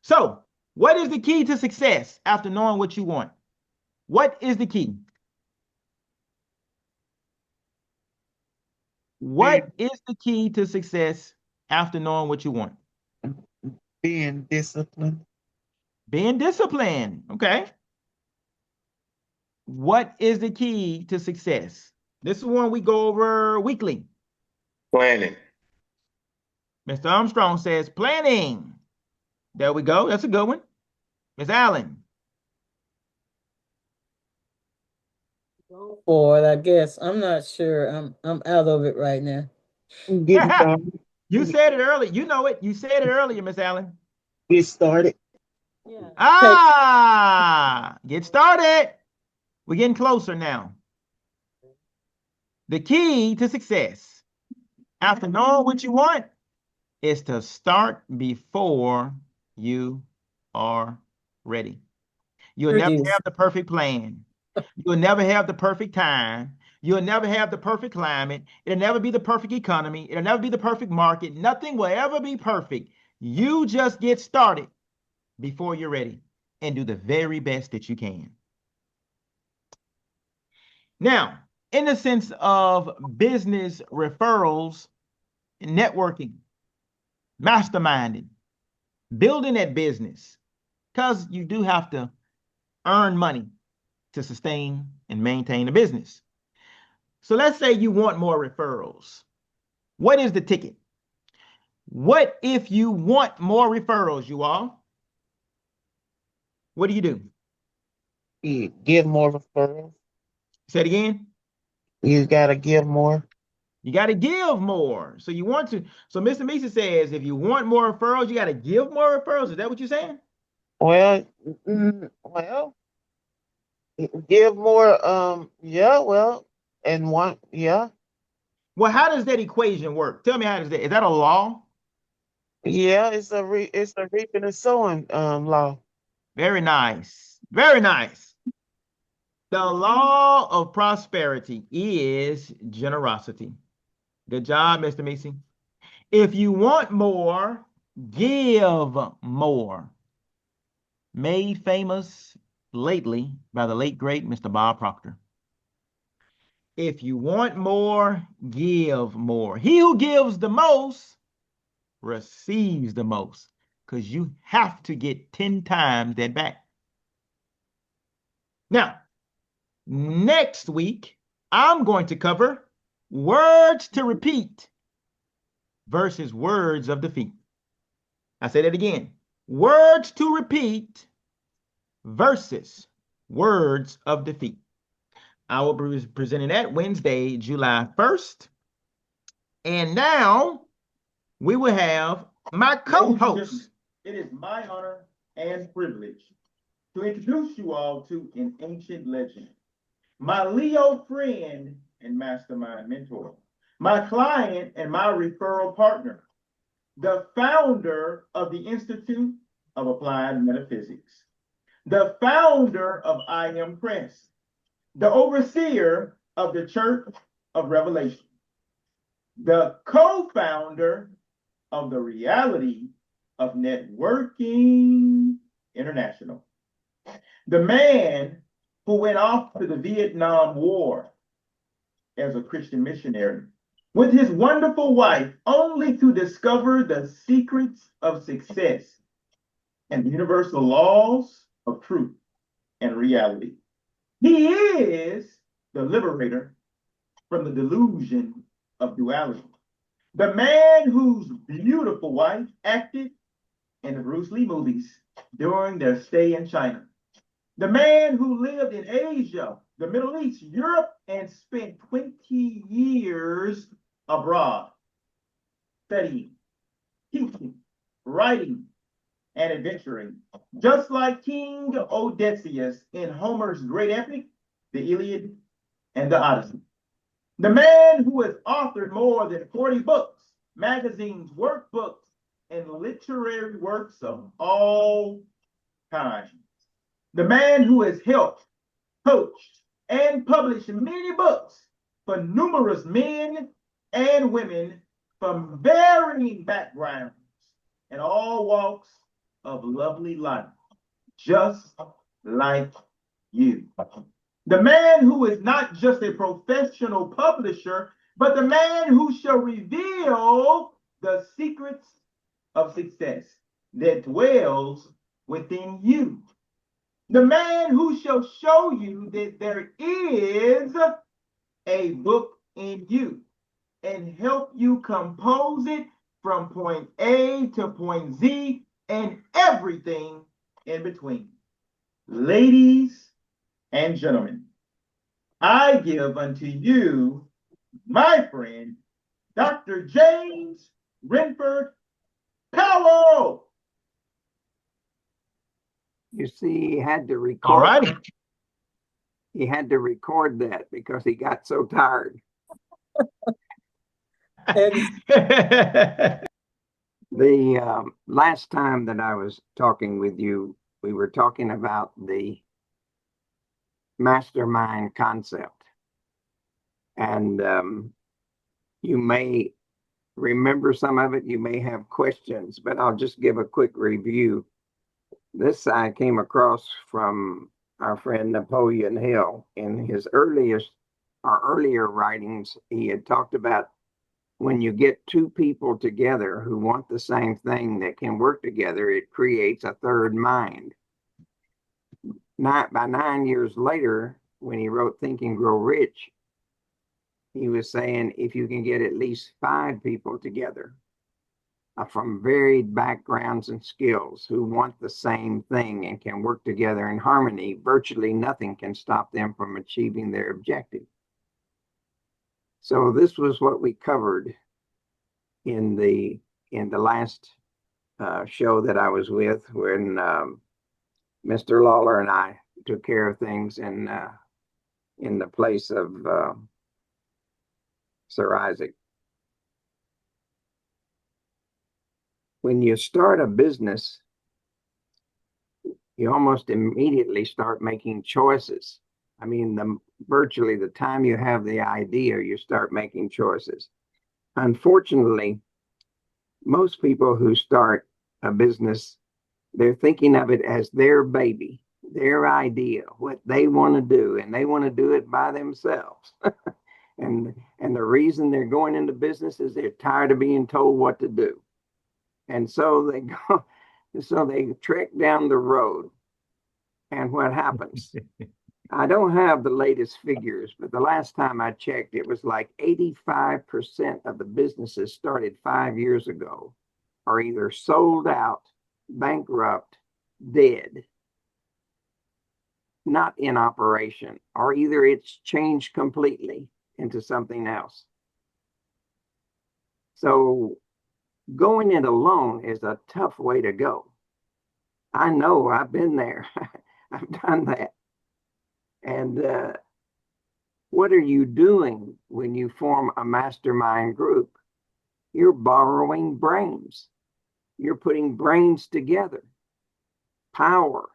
So, what is the key to success after knowing what you want? What is the key? What is the key to success after knowing what you want? Being disciplined. Being disciplined. Okay. What is the key to success? This is one we go over weekly. Planning. Mr. Armstrong says planning. There we go. That's a good one. Ms. Allen. Go for it, I guess. I'm not sure. I'm out of it right now. Get started. You said it earlier. You know it. You said it earlier, Miss Allen. Get started. Yeah. Get started. We're getting closer now. The key to success, after knowing what you want, is to start before you are ready. You'll never have the perfect plan. You'll never have the perfect time. You'll never have the perfect climate. It'll never be the perfect economy. It'll never be the perfect market. Nothing will ever be perfect. You just get started before you're ready and do the very best that you can. Now, in the sense of business referrals, networking, masterminding, building that business, because you do have to earn money to sustain and maintain a business. So let's say you want more referrals. What is the ticket? What if you want more referrals, you all? What do you do? You give more referrals. Say it again. You gotta give more. You got to give more. So you want to. So Mr. Misa says, if you want more referrals, you got to give more referrals. Is that what you're saying? Well, give more. Yeah. Well, and one. Yeah. Well, how does that equation work? Tell me how does that. Is that a law? Yeah. It's a reaping and sowing law. Very nice. Very nice. The law of prosperity is generosity. Good job, Mr. Misi. If you want more, give more. Made famous lately by the late, great Mr. Bob Proctor. If you want more, give more. He who gives the most receives the most, because you have to get 10 times that back. Now, next week, I'm going to cover words to repeat versus words of defeat. I say that again. Words to repeat versus words of defeat. I will be presenting that Wednesday, July 1st. And now we will have my co-host. It is my honor and privilege to introduce you all to an ancient legend, my Leo friend and mastermind mentor, my client and my referral partner, the founder of the Institute of Applied Metaphysics, the founder of I Am Press, the overseer of the Church of Revelation, the co-founder of the Reality of Networking International, the man who went off to the Vietnam War as a Christian missionary with his wonderful wife, only to discover the secrets of success and the universal laws of truth and reality. He is the liberator from the delusion of duality. The man whose beautiful wife acted in the Bruce Lee movies during their stay in China. The man who lived in Asia, the Middle East, Europe, and spent 20 years abroad, studying, teaching, writing, and adventuring, just like King Odysseus in Homer's great epic, the Iliad and the Odyssey. The man who has authored more than 40 books, magazines, workbooks, and literary works of all kinds. The man who has helped, coached, and published many books for numerous men and women from varying backgrounds and all walks of lovely life, just like you. The man who is not just a professional publisher, but the man who shall reveal the secrets of success that dwells within you. The man who shall show you that there is a book in you and help you compose it from point A to point Z and everything in between. Ladies and gentlemen, I give unto you, my friend, Dr. James Renford Powell. You see, he had to All record. righty. He had to record that because he got so tired. The last time that I was talking with you, we were talking about the Mastermind Concept. And you may remember some of it, you may have questions, but I'll just give a quick review. This I came across from our friend Napoleon Hill. In his earlier writings, he had talked about when you get two people together who want the same thing that can work together, it creates a third mind. By 9 years later, when he wrote Think and Grow Rich, he was saying if you can get at least 5 people together from varied backgrounds and skills who want the same thing and can work together in harmony, virtually nothing can stop them from achieving their objective. So this was what we covered in the last show that I was with, when Mr. Lawler and I took care of things in the place of Sir Isaac. When you start a business, you almost immediately start making choices. I mean, virtually the time you have the idea, you start making choices. Unfortunately, most people who start a business, they're thinking of it as their baby, their idea, what they want to do, and they want to do it by themselves. And the reason they're going into business is they're tired of being told what to do. And so they trek down the road. And what happens? I don't have the latest figures, but the last time I checked, it was like 85% of the businesses started 5 years ago are either sold out, bankrupt, dead, not in operation, or either it's changed completely into something else. So going it alone is a tough way to go. I know, I've been there. I've done that. And what are you doing when you form a mastermind group? You're borrowing brains. You're putting brains together. Power.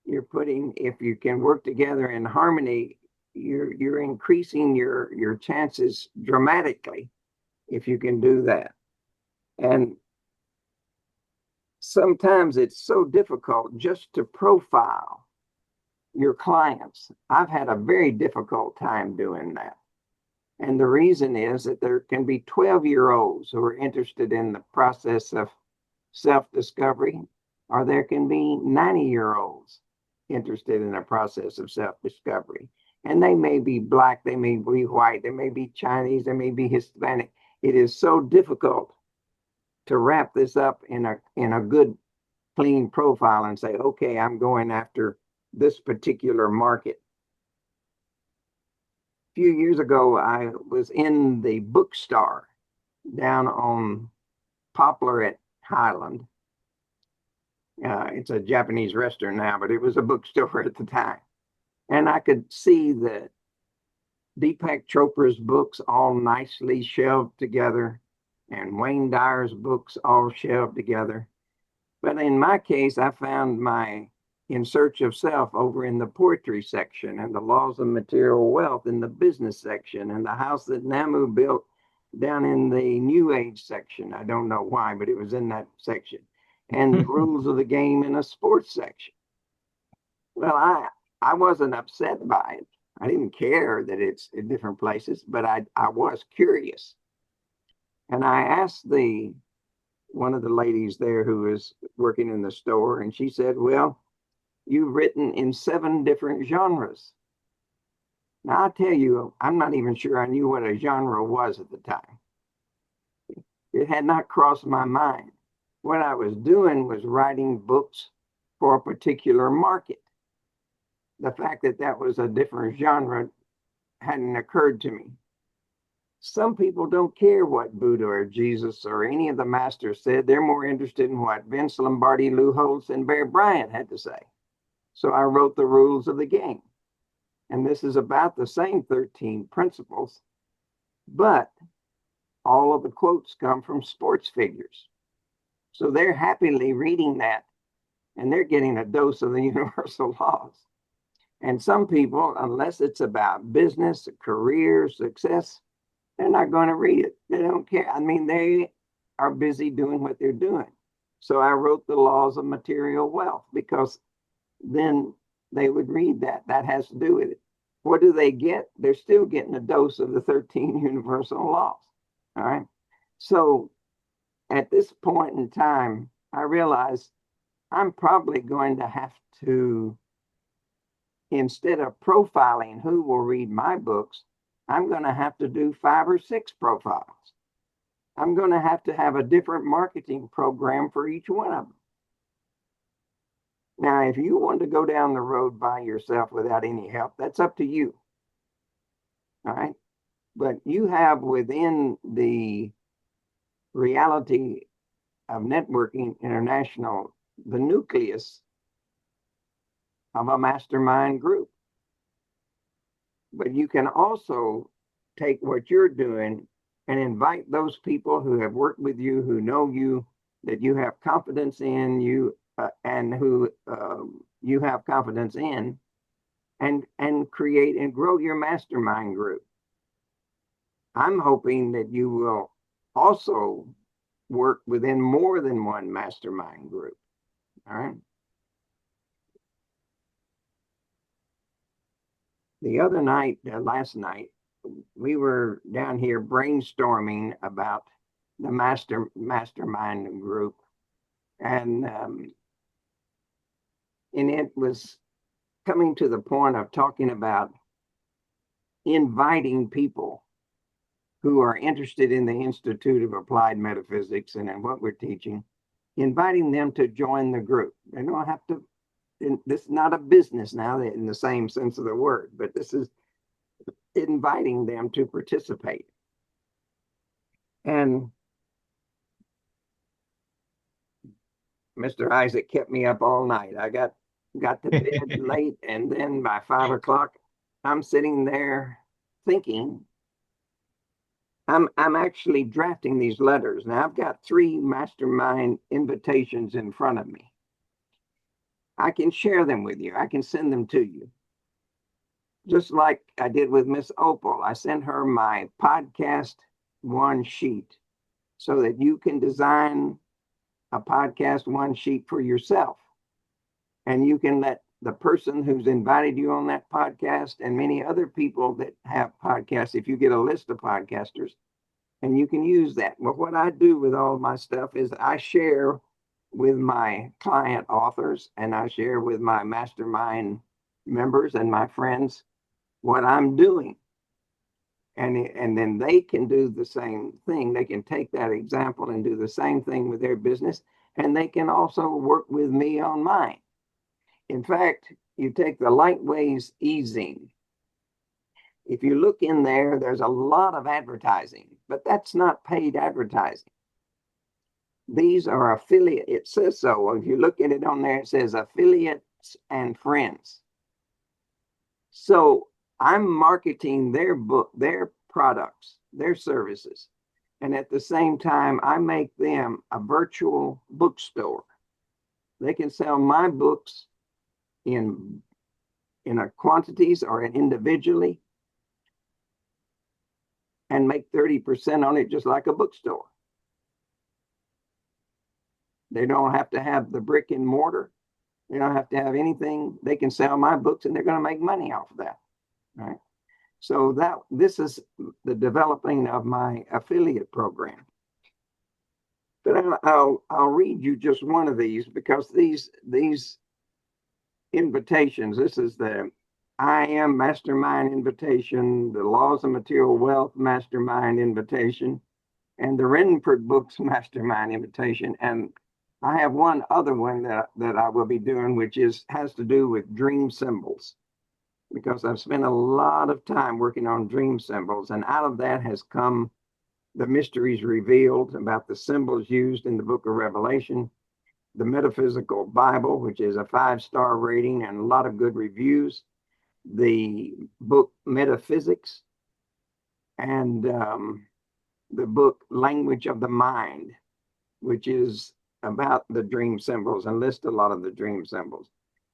You're putting, if you can work together in harmony, you're increasing your chances dramatically if you can do that. And sometimes it's so difficult just to profile your clients. I've had a very difficult time doing that. And the reason is that there can be 12-year-olds who are interested in the process of self-discovery, or there can be 90-year-olds interested in the process of self-discovery. And they may be Black, they may be white, they may be Chinese, they may be Hispanic. It is so difficult to wrap this up in a good, clean profile and say, okay, I'm going after this particular market. A few years ago, I was in the bookstore down on Poplar at Highland. It's a Japanese restaurant now, but it was a bookstore at the time. And I could see the Deepak Chopra's books all nicely shelved together and Wayne Dyer's books all shelved together. But in my case, I found my In Search of Self over in the poetry section, and the Laws of Material Wealth in the business section, and the house that Namu built down in the New Age section. I don't know why, but it was in that section. And the rules of the game in a sports section. Well, I wasn't upset by it. I didn't care that it's in different places, but I was curious. And I asked one of the ladies there who was working in the store, and she said, well, you've written in 7 different genres. Now, I'll tell you, I'm not even sure I knew what a genre was at the time. It had not crossed my mind. What I was doing was writing books for a particular market. The fact that that was a different genre hadn't occurred to me. Some people don't care what Buddha or Jesus or any of the masters said. They're more interested in what Vince Lombardi, Lou Holtz, and Bear Bryant had to say. So I wrote the rules of the game. And this is about the same 13 principles, but all of the quotes come from sports figures. So they're happily reading that, and they're getting a dose of the universal laws. And some people, unless it's about business, career, success, they're not going to read it. They don't care. I mean, they are busy doing what they're doing. So I wrote the Laws of Material Wealth, because then they would read that. That has to do with it. What do they get? They're still getting a dose of the 13 universal laws. All right. So at this point in time, I realized I'm probably going to have to, instead of profiling who will read my books, I'm going to have to do 5 or 6 profiles. I'm going to have a different marketing program for each one of them. Now, if you want to go down the road by yourself without any help, that's up to you. All right. But you have within the reality of Networking International the nucleus of a mastermind group. But you can also take what you're doing and invite those people who have worked with you, who know you, that you have confidence in, and who you have confidence in, and create and grow your mastermind group. I'm hoping that you will also work within more than one mastermind group. All right. The other night, last night, we were down here brainstorming about the mastermind group, and it was coming to the point of talking about inviting people who are interested in the Institute of Applied Metaphysics and in what we're teaching, inviting them to join the group. They don't have to, this is not a business now in the same sense of the word, but this is inviting them to participate. And Mr. Isaac kept me up all night. I got to bed late, and then by 5 o'clock, I'm sitting there thinking, I'm actually drafting these letters. Now I've got 3 mastermind invitations in front of me. I can share them with you. I can send them to you. Just like I did with Miss Opal. I sent her my podcast one sheet so that you can design a podcast one sheet for yourself. And you can let the person who's invited you on that podcast and many other people that have podcasts, if you get a list of podcasters, and you can use that. Well, what I do with all of my stuff is I share with my client authors and I share with my mastermind members and my friends what I'm doing. And then they can do the same thing. They can take that example and do the same thing with their business. And they can also work with me on mine. In fact, you take the Lightways easing. If you look in there, there's a lot of advertising, but that's not paid advertising. These are affiliate. It says so. If you look at it on there, it says affiliates and friends. So I'm marketing their book, their products, their services. And at the same time, I make them a virtual bookstore. They can sell my books in a quantities or individually and make 30% on it, just like a bookstore. They don't have to have the brick and mortar. They don't have to have anything. They can sell my books and they're going to make money off of that. Right. So this is the developing of my affiliate program. But I'll read you just one of these because these invitations, this is the I Am Mastermind invitation, the Laws of Material Wealth Mastermind invitation, and the Renford Books Mastermind invitation. And I have one other one that I will be doing, which has to do with dream symbols, because I've spent a lot of time working on dream symbols, and out of that has come the mysteries revealed about the symbols used in the book of Revelation, the Metaphysical Bible, which is a 5-star rating and a lot of good reviews, the book Metaphysics, and the book Language of the Mind, which is about the dream symbols and lists a lot of the dream symbols.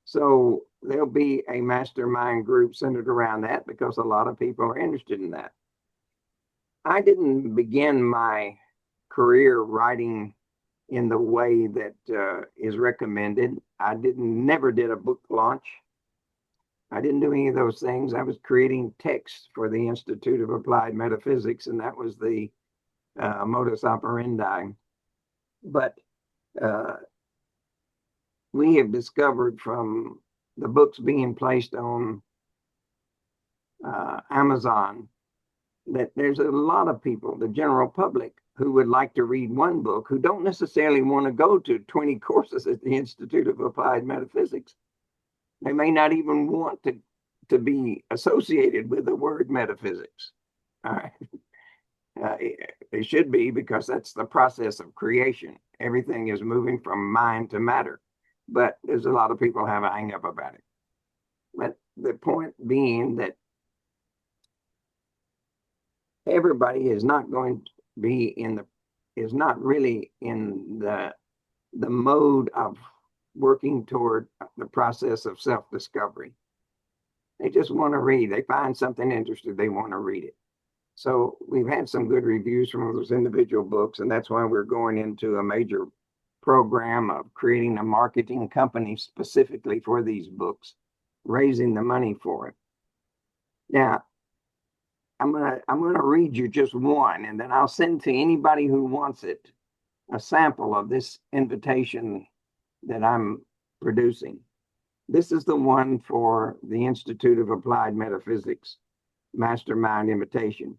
So there'll be a mastermind group centered around that because a lot of people are interested in that. I didn't begin my career writing in the way that is recommended. I never did a book launch. I didn't do any of those things. I was creating text for the Institute of Applied Metaphysics, and that was the modus operandi. But we have discovered from the books being placed on Amazon that there's a lot of people, the general public, who would like to read one book, who don't necessarily want to go to 20 courses at the Institute of Applied Metaphysics. They may not even want to be associated with the word metaphysics. All right. They should be, because that's the process of creation. Everything is moving from mind to matter. But there's a lot of people have a hang up about it. But the point being that everybody is not going to be is not really in the mode of working toward the process of self-discovery. They just want to read. They find something interesting, they want to read it. So we've had some good reviews from those individual books, and that's why we're going into a major program of creating a marketing company specifically for these books, raising the money for it. Now, I'm gonna read you just one, and then I'll send to anybody who wants it a sample of this invitation that I'm producing. This is the one for the Institute of Applied Metaphysics Mastermind invitation.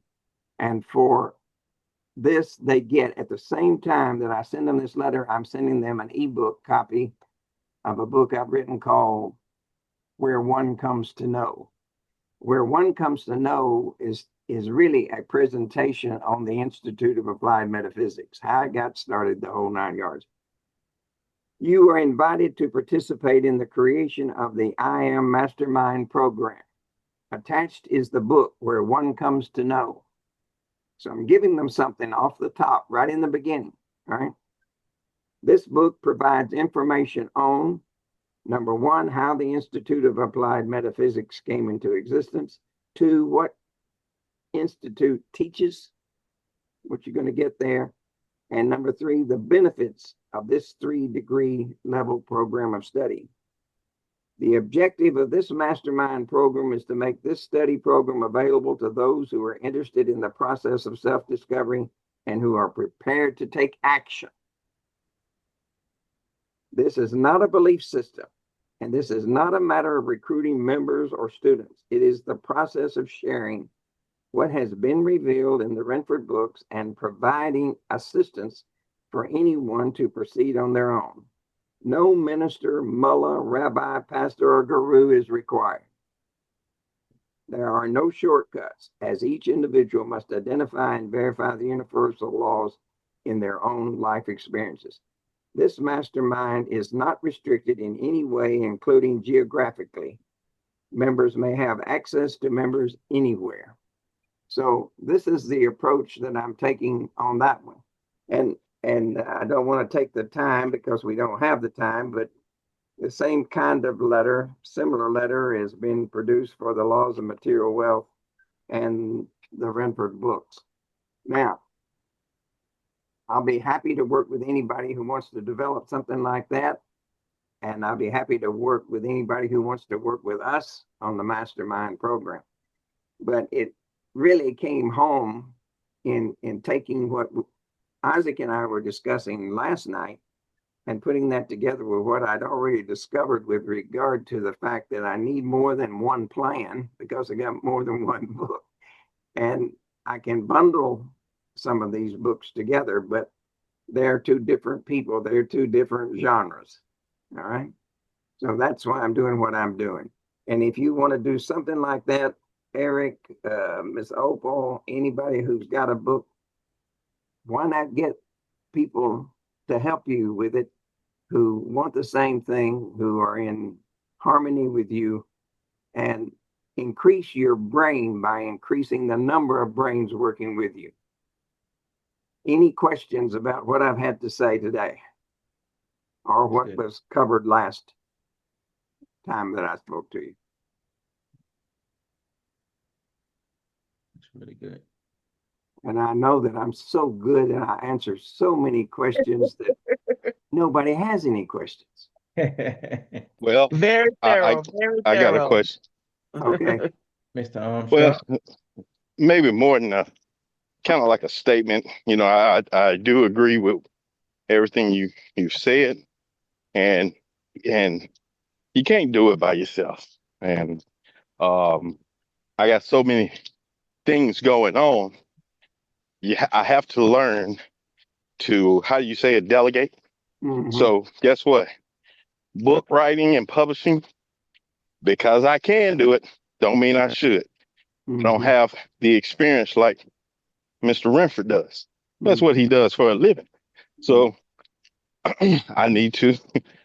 And for this, they get, at the same time that I send them this letter, I'm sending them an ebook copy of a book I've written called Where One Comes to Know. Where One Comes to Know is really a presentation on the Institute of Applied Metaphysics, how I got started, the whole 9 yards. You are invited to participate in the creation of the I Am Mastermind program. Attached is the book Where One Comes to Know. So I'm giving them something off the top, right in the beginning, right? This book provides information on, number one, how the Institute of Applied Metaphysics came into existence. 2, what Institute teaches. what you're going to get there. And number 3, the benefits of this 3-degree level program of study. The objective of this mastermind program is to make this study program available to those who are interested in the process of self-discovery and who are prepared to take action. This is not a belief system, and this is not a matter of recruiting members or students. It is the process of sharing what has been revealed in the Renford books and providing assistance for anyone to proceed on their own. No minister, mullah, rabbi, pastor, or guru is required. There are no shortcuts, as each individual must identify and verify the universal laws in their own life experiences. This mastermind is not restricted in any way, including geographically. Members may have access to members anywhere. So this is the approach that I'm taking on that one. And I don't want to take the time because we don't have the time, but the same kind of letter, similar letter, has been produced for the Laws of Material Wealth and the Renford books. Now, I'll be happy to work with anybody who wants to develop something like that. And I'll be happy to work with anybody who wants to work with us on the Mastermind program. But it really came home in taking what Isaac and I were discussing last night and putting that together with what I'd already discovered with regard to the fact that I need more than one plan because I got more than one book. And I can bundle some of these books together, but they're 2 different people. They're 2 different genres. All right. So that's why I'm doing what I'm doing. And if you want to do something like that, Eric, Miss Opal, anybody who's got a book, why not get people to help you with it who want the same thing, who are in harmony with you, and increase your brain by increasing the number of brains working with you. Any questions about what I've had to say today or what was covered last time that I spoke to you? That's really good. And I know that I'm so good and I answer so many questions that nobody has any questions. Well, Very thorough, very I got a thorough. question. Okay. Mr. Armstrong. Well, maybe more than a kind of like a statement. You know, I do agree with everything you said, and you can't do it by yourself. And I got so many things going on. I have to learn to, how do you say it, delegate. Mhm. So guess what? Book writing and publishing, because I can do it, don't mean I should. I don't Mhm. have the experience like Mr. Renford does. That's what he does for a living. So I need to,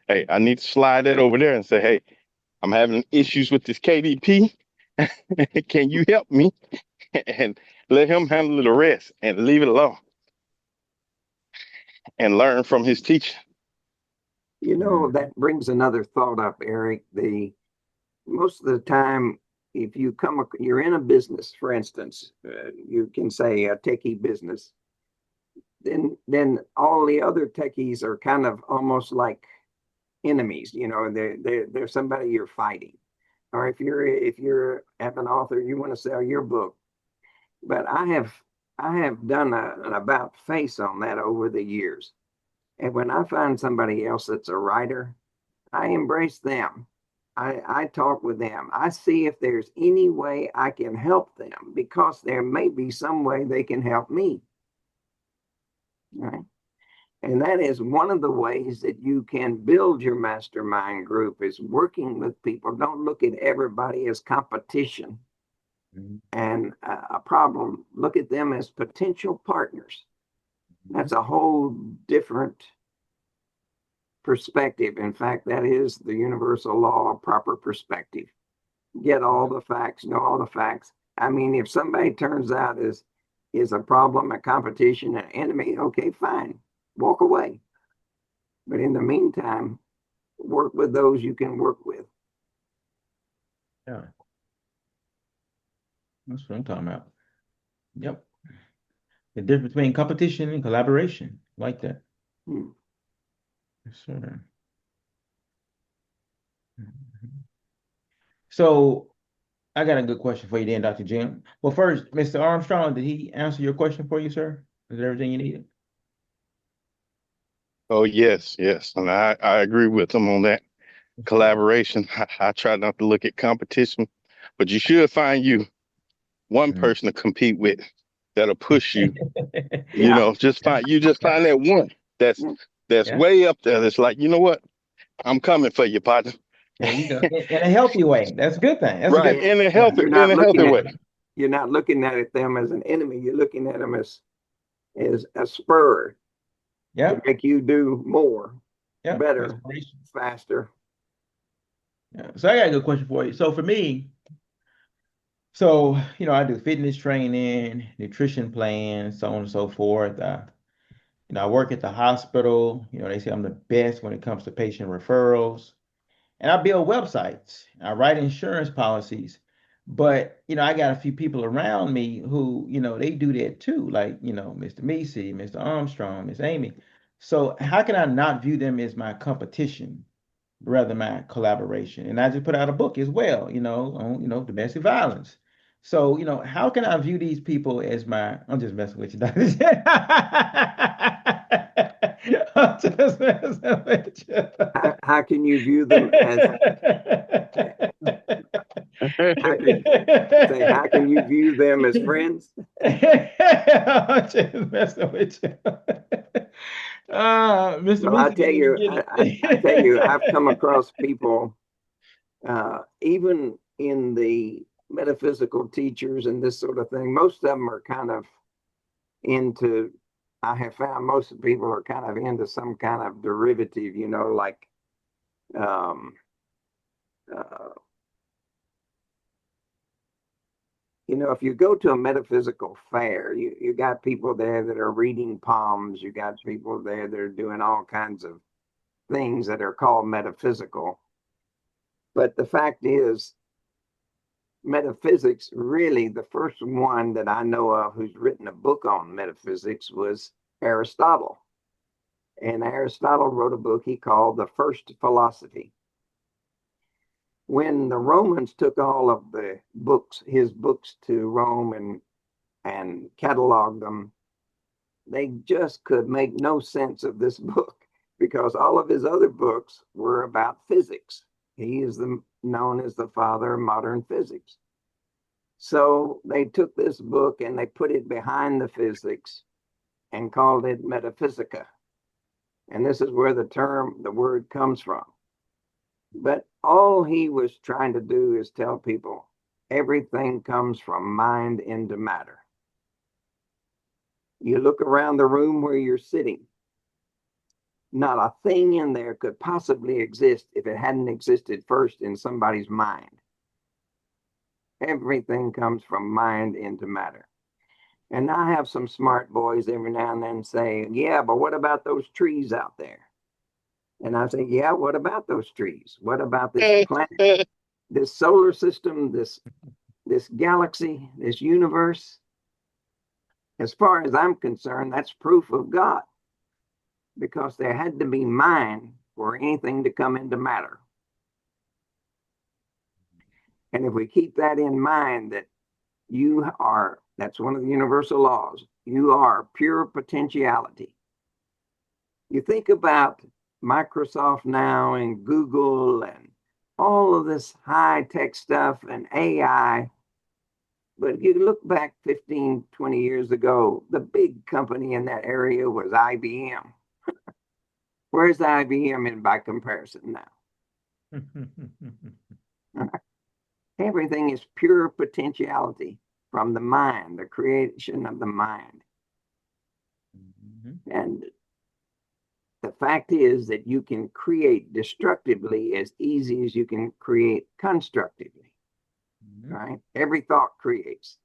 hey, I need to slide that over there and say, hey, I'm having issues with this KDP. Can you help me? And let him handle the rest and leave it alone and learn from his teacher. You know, that brings another thought up, Eric. Most of the time, if you're in a business, for instance, you can say a techie business, then all the other techies are kind of almost like enemies. You know, they're somebody you're fighting. Or if you're an author, you want to sell your book. But I have done an about face on that over the years. And when I find somebody else that's a writer, I embrace them. I talk with them. I see if there's any way I can help them because there may be some way they can help me. Right? And that is one of the ways that you can build your mastermind group is working with people. Don't look at everybody as competition and a problem. Look at them as potential partners. That's a whole different perspective. In fact, that is the universal law of proper perspective. Get all the facts, know all the facts. I mean, if somebody turns out is a problem, a competition, an enemy, okay, fine, walk away. But in the meantime, work with those you can work with. Yeah. That's what I'm talking about. Yep. The difference between competition and collaboration. Like that. Hmm. Yes, sir. Mhm. So I got a good question for you then, Dr. Jim. Well, first, Mr. Armstrong, did he answer your question for you, sir? Is that everything you needed? Oh, yes, yes. And I agree with him on that collaboration. I try not to look at competition, but you should find you one Mhm. person to compete with that'll push you. Yeah. Just find that one that's Hmm. that's Yeah, way up there. That's like, you know what? I'm coming for you, partner. there you go. In a healthy way. That's a good thing. That's a Right. good Yeah. thing. Yeah. In a healthy way. You're not looking at them as an enemy. You're looking at them as a spur to Yep. make you do more, Yep. better, Inspiration. faster. Yeah. So I got a good question for you. So for me, so I do fitness training, nutrition plans, so on and so forth. I work at the hospital. They say I'm the best when it comes to patient referrals. And I build websites. I write insurance policies. But, I got a few people around me who, they do that too, like, Mr. Macy, Mr. Armstrong, Miss Amy. So how can I not view them as my competition, rather my collaboration? And I just put out a book as well, on, domestic violence. So, how can I view these people as I'm just messing with you, Dr. Jen. I'm just messing with you. How can you view them as, how can how can you view them as friends? I'm just messing with you. Mr. Well, I Meese tell didn't even you, get I tell you, I've come it. across people, even in the metaphysical teachers and this sort of thing. Most of them are kind of into, I have found most of the people are kind of into some kind of derivative, like, um, uh, if you go to a metaphysical fair, you got people there that are reading palms, you got people there that are doing all kinds of things that are called metaphysical. But the fact is, metaphysics, really, the first one that I know of who's written a book on metaphysics was Aristotle. And Aristotle wrote a book he called The First Philosophy. When the Romans took all of the books, his books, to Rome and cataloged them, they just could make no sense of this book because all of his other books were about physics. He is known as the father of modern physics. So they took this book and they put it behind the physics and called it Metaphysica. And this is where the word comes from. But all he was trying to do is tell people everything comes from mind into matter. You look around the room where you're sitting, not a thing in there could possibly exist if it hadn't existed first in somebody's mind. Everything comes from mind into matter. And I have some smart boys every now and then say, yeah, but what about those trees out there? And I say, yeah, what about those trees? What about this planet, this solar system, this galaxy, this universe? As far as I'm concerned, that's proof of God because there had to be mind for anything to come into matter. And if we keep that in mind, that that's one of the universal laws, you are pure potentiality. You think about Microsoft now and Google and all of this high tech stuff and AI. But if you look back 15, 20 years ago, the big company in that area was IBM. Where's IBM in by comparison now? Everything is pure potentiality from the mind, the creation of the mind. And the fact is that you can create destructively as easy as you can create constructively, right? Every thought creates.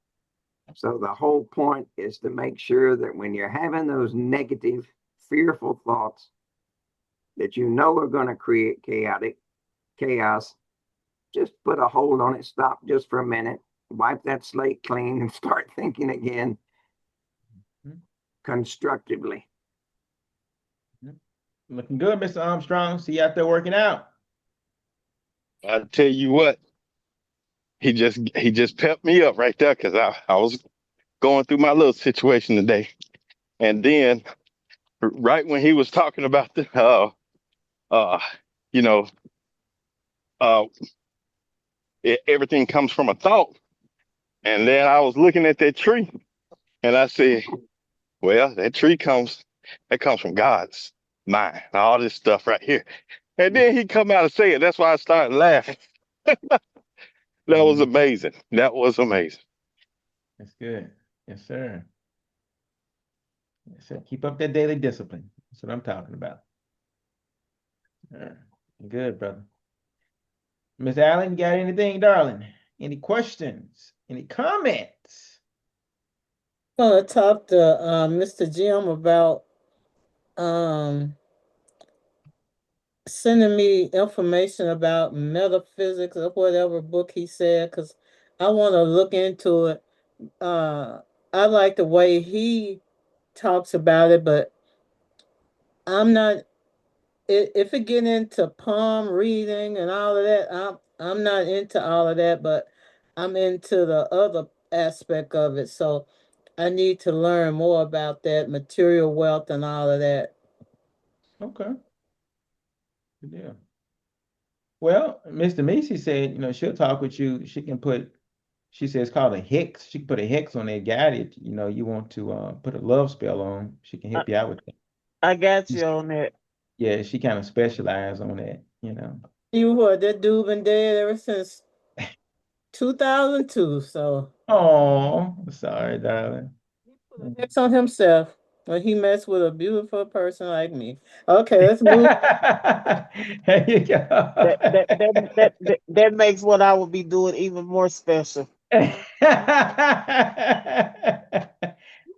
So the whole point is to make sure that when you're having those negative, fearful thoughts that you know are going to create chaos, just put a hold on it, stop just for a minute, wipe that slate clean and start thinking again. constructively. Looking good, Mr. Armstrong. See you out there working out. I tell you what, he just pepped me up right there because I was going through my little situation today. And then right when he was talking about the uh you know uh everything comes from a thought. And then I was looking at that tree and I said, well, that comes from God's mind, all this stuff right here. And then he come out and say it. That's why I started laughing. That was amazing. That was amazing. That's good. Yes, sir. Yes, sir. Keep up that daily discipline. That's what I'm talking about. Good, brother. Miss Allen, you got anything, darling? Any questions? Any comments? I'm gonna talk to Mr. Jim about um sending me information about metaphysics or whatever book he said, because I want to look into it. I like the way he talks about it, but I'm not. If it get into palm reading and all of that, I'm not into all of that, but I'm into the other aspect of it. So I need to learn more about that material wealth and all of that. Okay. Good deal. Well, Mr. Macy said, she'll talk with you. She says it's called a hex. She can put a hex on that guy that, you want to put a love spell on. She can I, help you out with that. I got you on that. Yeah, she kind of specializes on that. You what? That dude been dead ever since 2002. So Oh, sorry, darling. he put a hex on himself when he messed with a beautiful person like me. Okay, let's move. There you go. That makes what I would be doing even more special.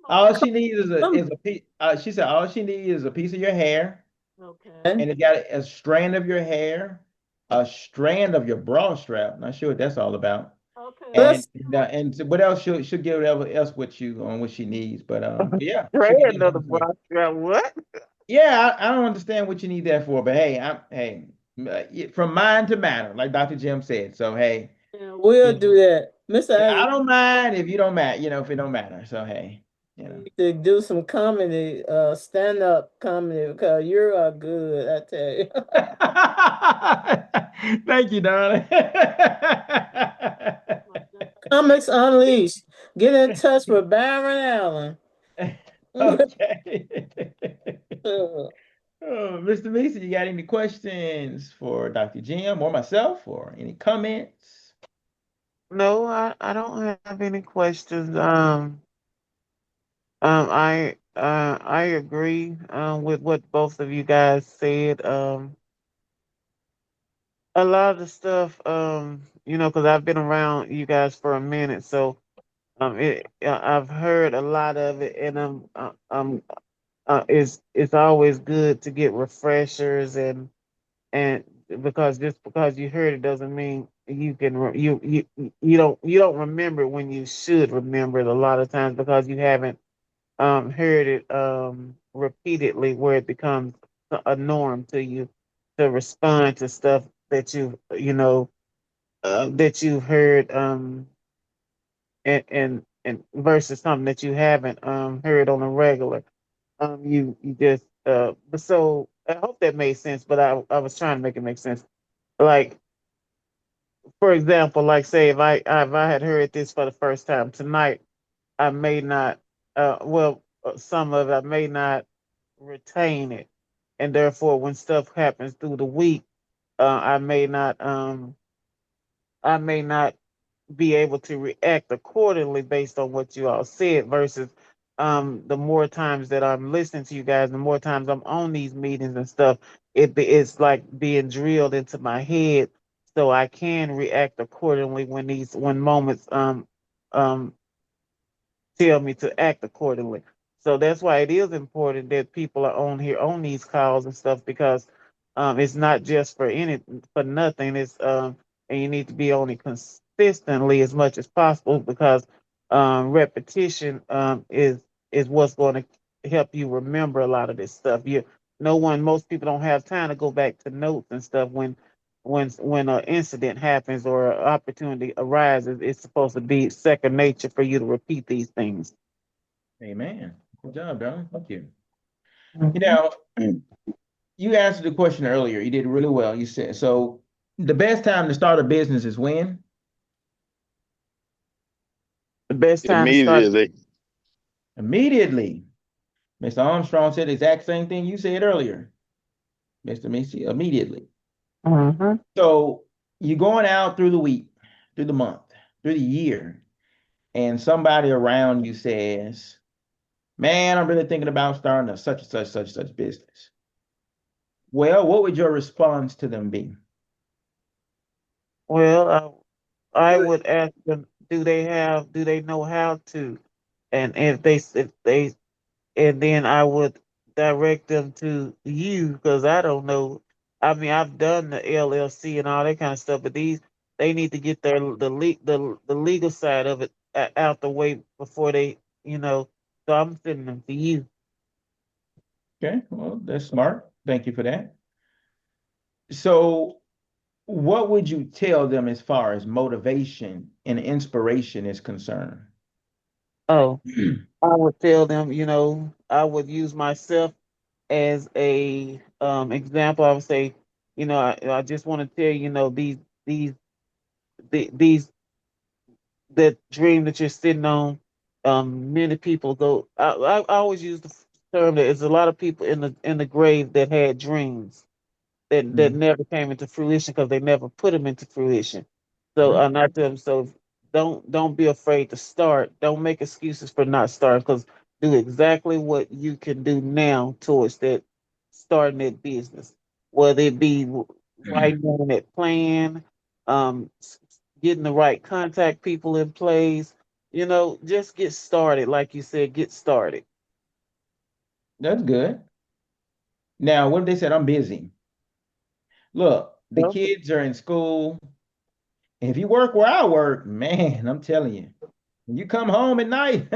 All she needs is a piece. She said all she needs is a piece of your hair, Okay. and it got a strand of your hair, a strand of your bra strap. Not sure what that's all about. Okay. And and so what else she'll get whatever else with you on what she needs. But yeah, she can Right, get it another done for you. bra strap. What? Yeah, I don't understand what you need that for, but hey, from mind to matter, like Dr. Jim said. So hey, Yeah, we'll you do know, that. Mr. yeah, I Isaac, don't mind if you don't matter, if it don't matter. So hey, you you know. need to do some comedy, stand-up comedy, because you're good, I tell you. Thank you, darling. Comics Unleashed. Get in touch with Byron Allen. Okay. Oh, Mr. Mason, you got any questions for Dr. Jim or myself or any comments? No, I don't have any questions. I agree with what both of you guys said. A lot of the stuff, because I've been around you guys for a minute, so I've heard a lot of it, and it's always good to get refreshers, and because just because you heard it doesn't mean you can you don't remember it when you should remember it a lot of times because you haven't heard it repeatedly where it becomes a norm to you to respond to stuff that that you've heard and versus something that you haven't heard on a regular. You just so I hope that made sense, but I was trying to make it make sense. Like for example, like say if I had heard this for the first time tonight, I may not some of it I may not retain it, and therefore when stuff happens through the week, I I may not be able to react accordingly based on what you all said versus the more times that I'm listening to you guys, the more times I'm on these meetings and stuff, it's like being drilled into my head so I can react accordingly when moments um tell me to act accordingly. So that's why it is important that people are on here on these calls and stuff because it's not just for nothing. It's and you need to be on it consistently as much as possible because repetition is what's going to help you remember a lot of this stuff. Most people don't have time to go back to notes and stuff when an incident happens or an opportunity arises. It's supposed to be second nature for you to repeat these things. Amen. Good job, Don. Thank you. You Mhm. know, you answered the question earlier. You did really well. You said so. The best time to start a business is when? The best time to start. Immediately. Immediately. Mr. Armstrong said the exact same thing you said earlier, Mr. Missy. Immediately. Mhm. So you're going out through the week, through the month, through the year, and somebody around you says, "Man, I'm really thinking about starting a such and such, such and such business." Well, what would your response to them be? Well, I Do it. would ask them, do they know how to? And if they, and then I would direct them to you because I don't know. I mean, I've done the LLC and all that kind of stuff, but they need to get the legal side of it out the way before they, you know. So I'm sending them to you. Okay, well, that's smart. Thank you for that. So, what would you tell them as far as motivation and inspiration is concerned? Oh, I would tell them, I would use myself as a example. I would say, I just want to tell you, these these that dream that you're sitting on. Many people go. I always use the term that there's a lot of people in the grave that had dreams that Mhm. never came into fruition because they never put them into fruition. So Right. not them. So don't be afraid to start. Don't make excuses for not starting because do exactly what you can do now towards that starting that business. Whether it be writing down that plan, getting the right contact people in place. Just get started. Like you said, get started. That's good. Now, what if they said, I'm busy? Look, the So, kids are in school. If you work where I work, man, I'm telling you, when you come home at night,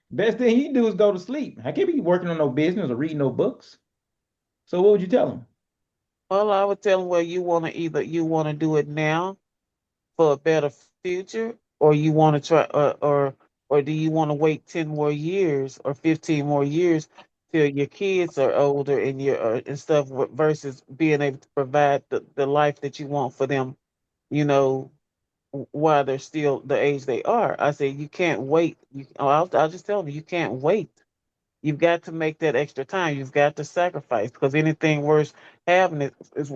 best thing you do is go to sleep. I can't be working on no business or reading no books. So what would you tell them? well, I would tell them, well, either you want to do it now for a better future, or you want to try, or do you want to wait 10 more years or 15 more years till your kids are older and and stuff versus being able to provide the life that you want for them, you know, while they're still the age they are. I say you can't wait. I'll just tell them you can't wait. You've got to make that extra time. You've got to sacrifice because anything worth having is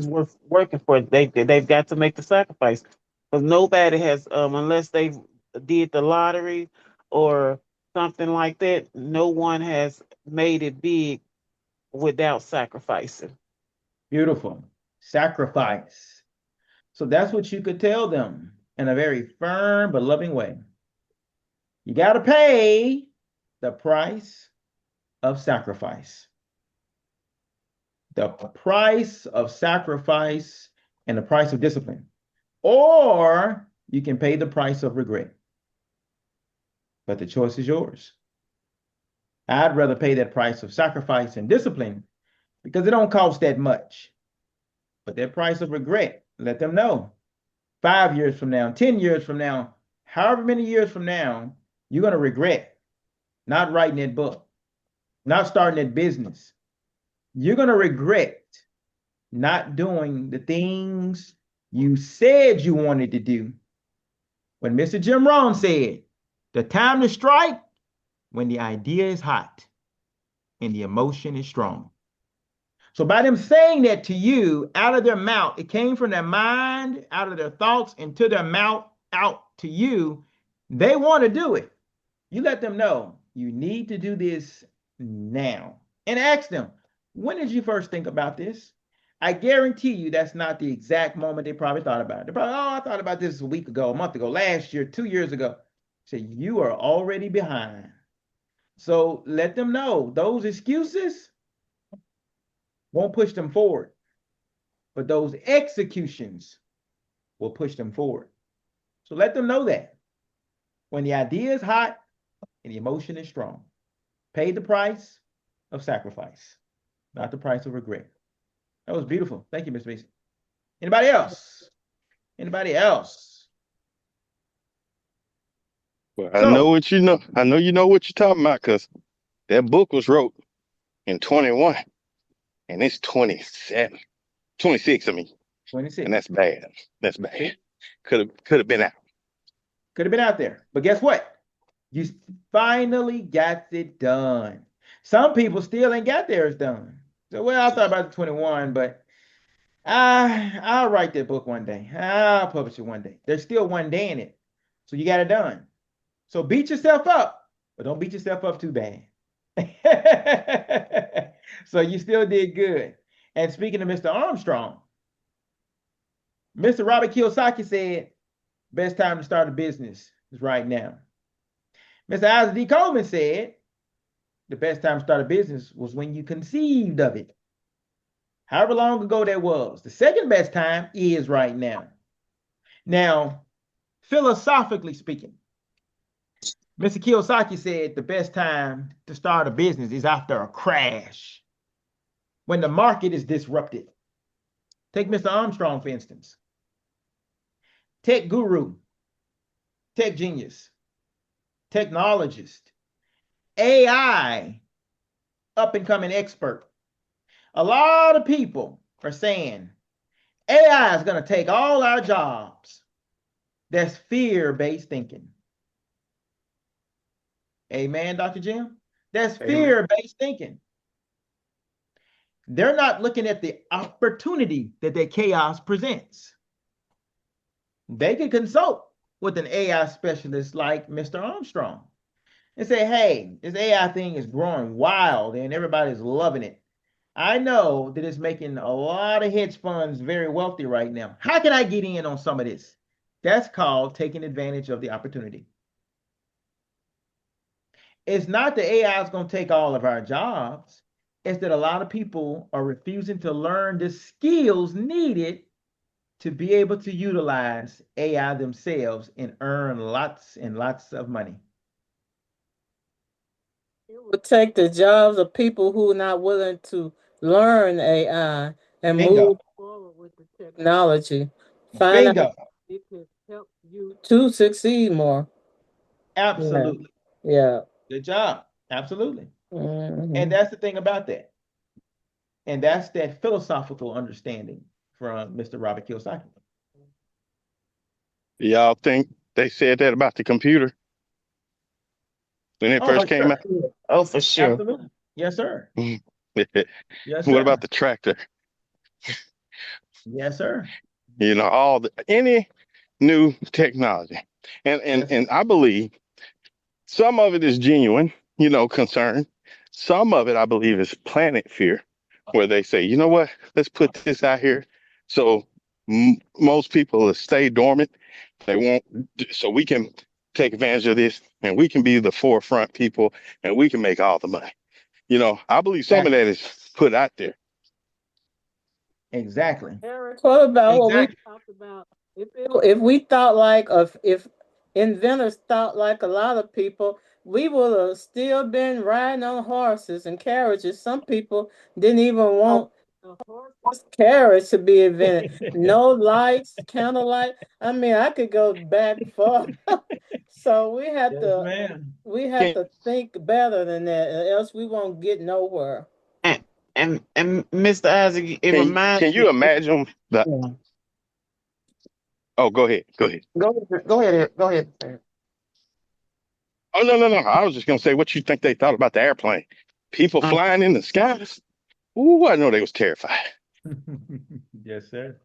worth working for. They've got to make the sacrifice because nobody has unless they did the lottery or something like that. No one has made it big without sacrificing. Beautiful. Sacrifice. So that's what you could tell them in a very firm but loving way. You got to pay the price of sacrifice. The price of sacrifice and the price of discipline. Or you can pay the price of regret. But the choice is yours. I'd rather pay that price of sacrifice and discipline because it don't cost that much. But that price of regret, let them know 5 years from now, 10 years from now, however many years from now, you're going to regret not writing that book, not starting that business. You're going to regret not doing the things you said you wanted to do. When Mr. Jim Rohn said, the time to strike when the idea is hot and the emotion is strong. So by them saying that to you out of their mouth, it came from their mind, out of their thoughts, into their mouth, out to you. They want to do it. You let them know you need to do this now. And ask them, when did you first think about this? I guarantee you that's not the exact moment they probably thought about it. They probably, oh, I thought about this a week ago, a month ago, last year, 2 years ago. So you are already behind. So let them know those excuses won't push them forward, but those executions will push them forward. So let them know that when the idea is hot and the emotion is strong. Paid the price of sacrifice, not the price of regret. That was beautiful. Thank you, Miss Mason. Anybody else? Anybody else? Well, I know So, what you know. I know you know what you're talking about because that book was wrote in 21 and it's 27, 26, I mean, and 26. that's bad. That's bad. Could have been out. Could have been out there. But guess what? You finally got it done. Some people still ain't got theirs done. So, well, I thought about the 21, but I'll write that book one day. I'll publish it one day. There's still one day in it. So you got it done. So beat yourself up, but don't beat yourself up too bad. So you still did good. And speaking of Mr. Armstrong, Mr. Robert Kiyosaki said, best time to start a business is right now. Mr. Isaac D. Coleman said, the best time to start a business was when you conceived of it. However long ago that was, the second best time is right now. Now, philosophically speaking, Mr. Kiyosaki said the best time to start a business is after a crash, when the market is disrupted. Take Mr. Armstrong, for instance. Tech guru, tech genius, technologist, AI, up and coming expert. A lot of people are saying AI is going to take all our jobs. That's fear-based thinking. Amen, Dr. Jim? That's fear-based thinking. They're not looking at the opportunity that chaos presents. They can consult with an AI specialist like Mr. Armstrong and say, hey, this AI thing is growing wild and everybody's loving it. I know that it's making a lot of hedge funds very wealthy right now. How can I get in on some of this? That's called taking advantage of the opportunity. It's not that AI is going to take all of our jobs. It's that a lot of people are refusing to learn the skills needed to be able to utilize AI themselves and earn lots and lots of money. It would take the jobs of people who are not willing to learn AI and Bingo. move forward with the technology. Find out Bingo. it could help you to succeed more. Absolutely. Yeah. Good job. Absolutely. Mhm. And that's the thing about that. And that's that philosophical understanding from Mr. Robert Kiyosaki. Y'all think they said that about the computer when it Oh, first for came sure. out? Oh, for sure. Absolutely. Yes, sir. What Yes, sir. about the tractor? Yes, sir. You know, any new technology. And I believe some of it is genuine, concern. Some of it I believe is planet fear, where they say, you know what, let's put this out here so most people will stay dormant. They won't, so we can take advantage of this and we can be the forefront people and we can make all the money. I believe some of that is put out there. Exactly. Eric, what about what we Exactly. talked about? If we thought like if inventors thought like a lot of people, we would have still been riding on horses and carriages. Some people didn't even want a horse carriage to be invented. No lights, candlelight. I mean, I could go back far. So Yes, ma'am. we have to think better than that, or else we won't get nowhere. And Mr. Isaac, it reminds Can me. you imagine that? Yeah. Oh, go ahead. Go ahead. Go ahead. Sir. Oh, no, no, no. I was just going to say what you think they thought about the airplane. People Um, flying in the skies. Ooh, I know they was terrified. Yes, sir.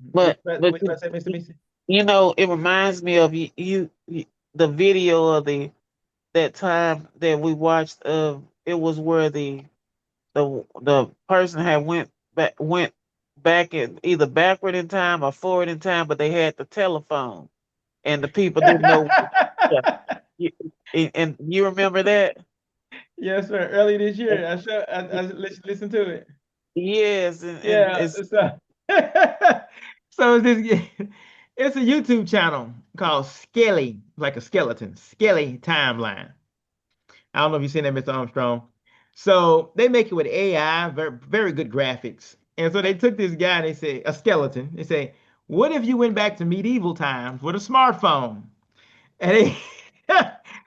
but What you say, Mr. Mason? it reminds me of the video of that time that we watched of it was where the person had went back in either backward in time or forward in time, but they had the telephone and the people didn't know. Yeah. You, and you remember that? Yes, sir. Early this year, I listened to it. Yes, and Yeah. it's So, so it's a YouTube channel called Skelly, like a skeleton, Skelly Timeline. I don't know if you've seen that, Mr. Armstrong. So they make it with AI, very, very good graphics. And so they took this guy and they say, a skeleton. They say, what if you went back to medieval times with a smartphone? And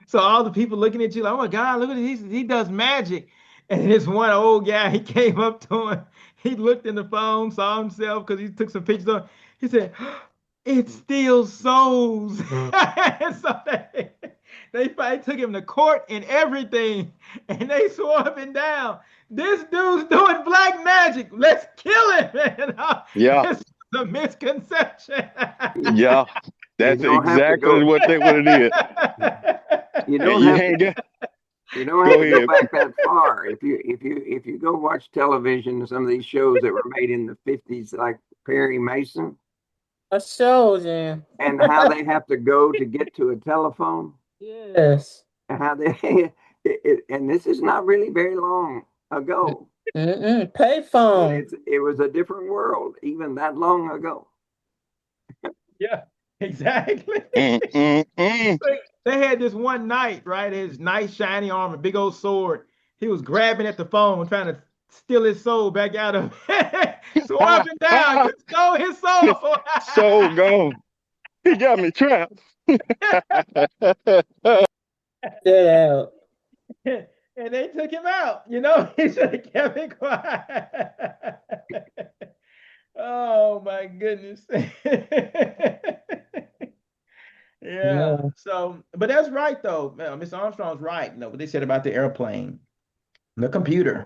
so all the people looking at you like, oh my God, look at this, he does magic. And this one old guy, he came up to him, he looked in the phone, saw himself because he took some pictures of. He said, it steals souls. And so they finally took him to court and everything, and they swore up and down, this dude's doing black magic. Let's kill him. Yeah, This is a misconception. yeah. You That's don't have to exactly go. what it is. You And don't you have to. ain't got You don't have go to go ahead. back that far. If you go watch television, some of these shows that were made in the 50s, like Perry Mason, I showed you. and how they have to go to get to a telephone, Yes. and how they and this is not really very long ago, but Payphone. it was a different world even that long ago. Yeah, exactly. Mm, mm, mm. They had this one knight, right? His nice shiny armor, big old sword. He was grabbing at the phone, trying to steal his soul back out of him. So up and down, you stole his soul. So gone. He got me trapped. That out. And they took him out. You know, he should have kept it quiet. Oh my goodness. Yeah. Yeah. So, but that's right though. Mr. Armstrong's right. You know what they said about the airplane, the computer,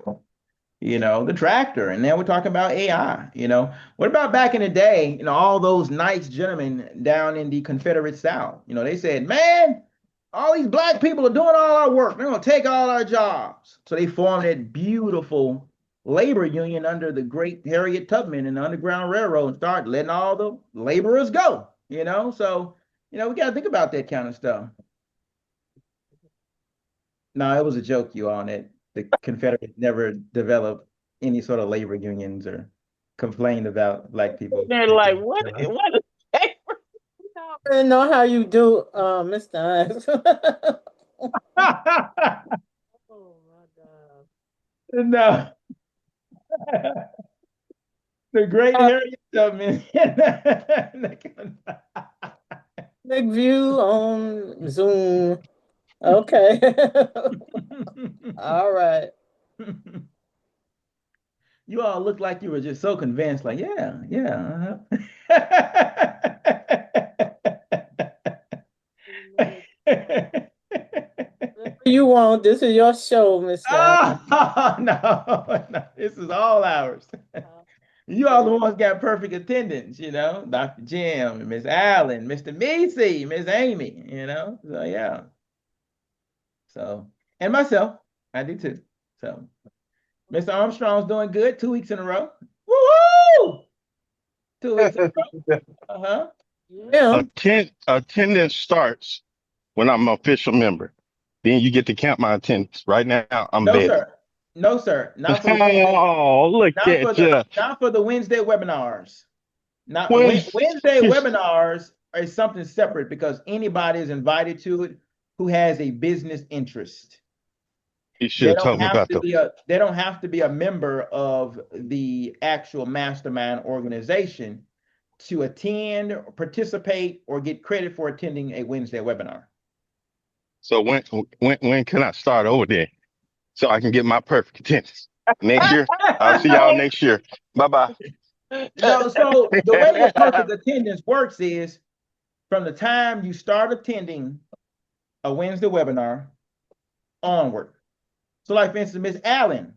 you know, the tractor, and now we're talking about AI. You know, what about back in the day? You know, all those nice gentlemen down in the Confederate South. You know, they said, "Man, all these black people are doing all our work. They're gonna take all our jobs." So they formed that beautiful labor union under the great Harriet Tubman and the Underground Railroad and start letting all the laborers go. You know, so you know we got to think about that kind of stuff. No, it was a joke, you on it. The Confederates never developed any sort of labor unions or complained about black people They're like, taking what? jobs. What is paper? I didn't know how you do, Mr. Ives. Oh my God. No, the great Harriet Tubman. Big view on Zoom. Okay. All right. You all look like you were just so convinced, like, yeah, yeah. You want, this is your show, Mr. Ives. Oh, no, no, this is all ours. You all the ones got perfect attendance, you know, Dr. Jim, Miss Allen, Mr. Macy, Miss Amy, you know. So yeah. So and myself, I do too. So Mr. Armstrong's doing good, 2 weeks in a row. Woo-hoo! 2 weeks in a row. Uh-huh. Yeah. Attendance starts when I'm an official member. Then you get to count my attendance. Right now, I'm No, vetted. sir. No, sir. Not for the Wednesday, Oh, look at you. not for the Wednesday webinars. Not When Wednesday webinars is something separate because anybody is invited to it who has a business interest. you should have told me about the They don't have to be a member of the actual mastermind organization to attend, or participate, or get credit for attending a Wednesday webinar. so when can I start over there so I can get my perfect attendance? Next year? I'll see y'all next year. Bye bye. No, so the way your perfect attendance works is from the time you start attending a Wednesday webinar onward. So, like for instance, Miss Allen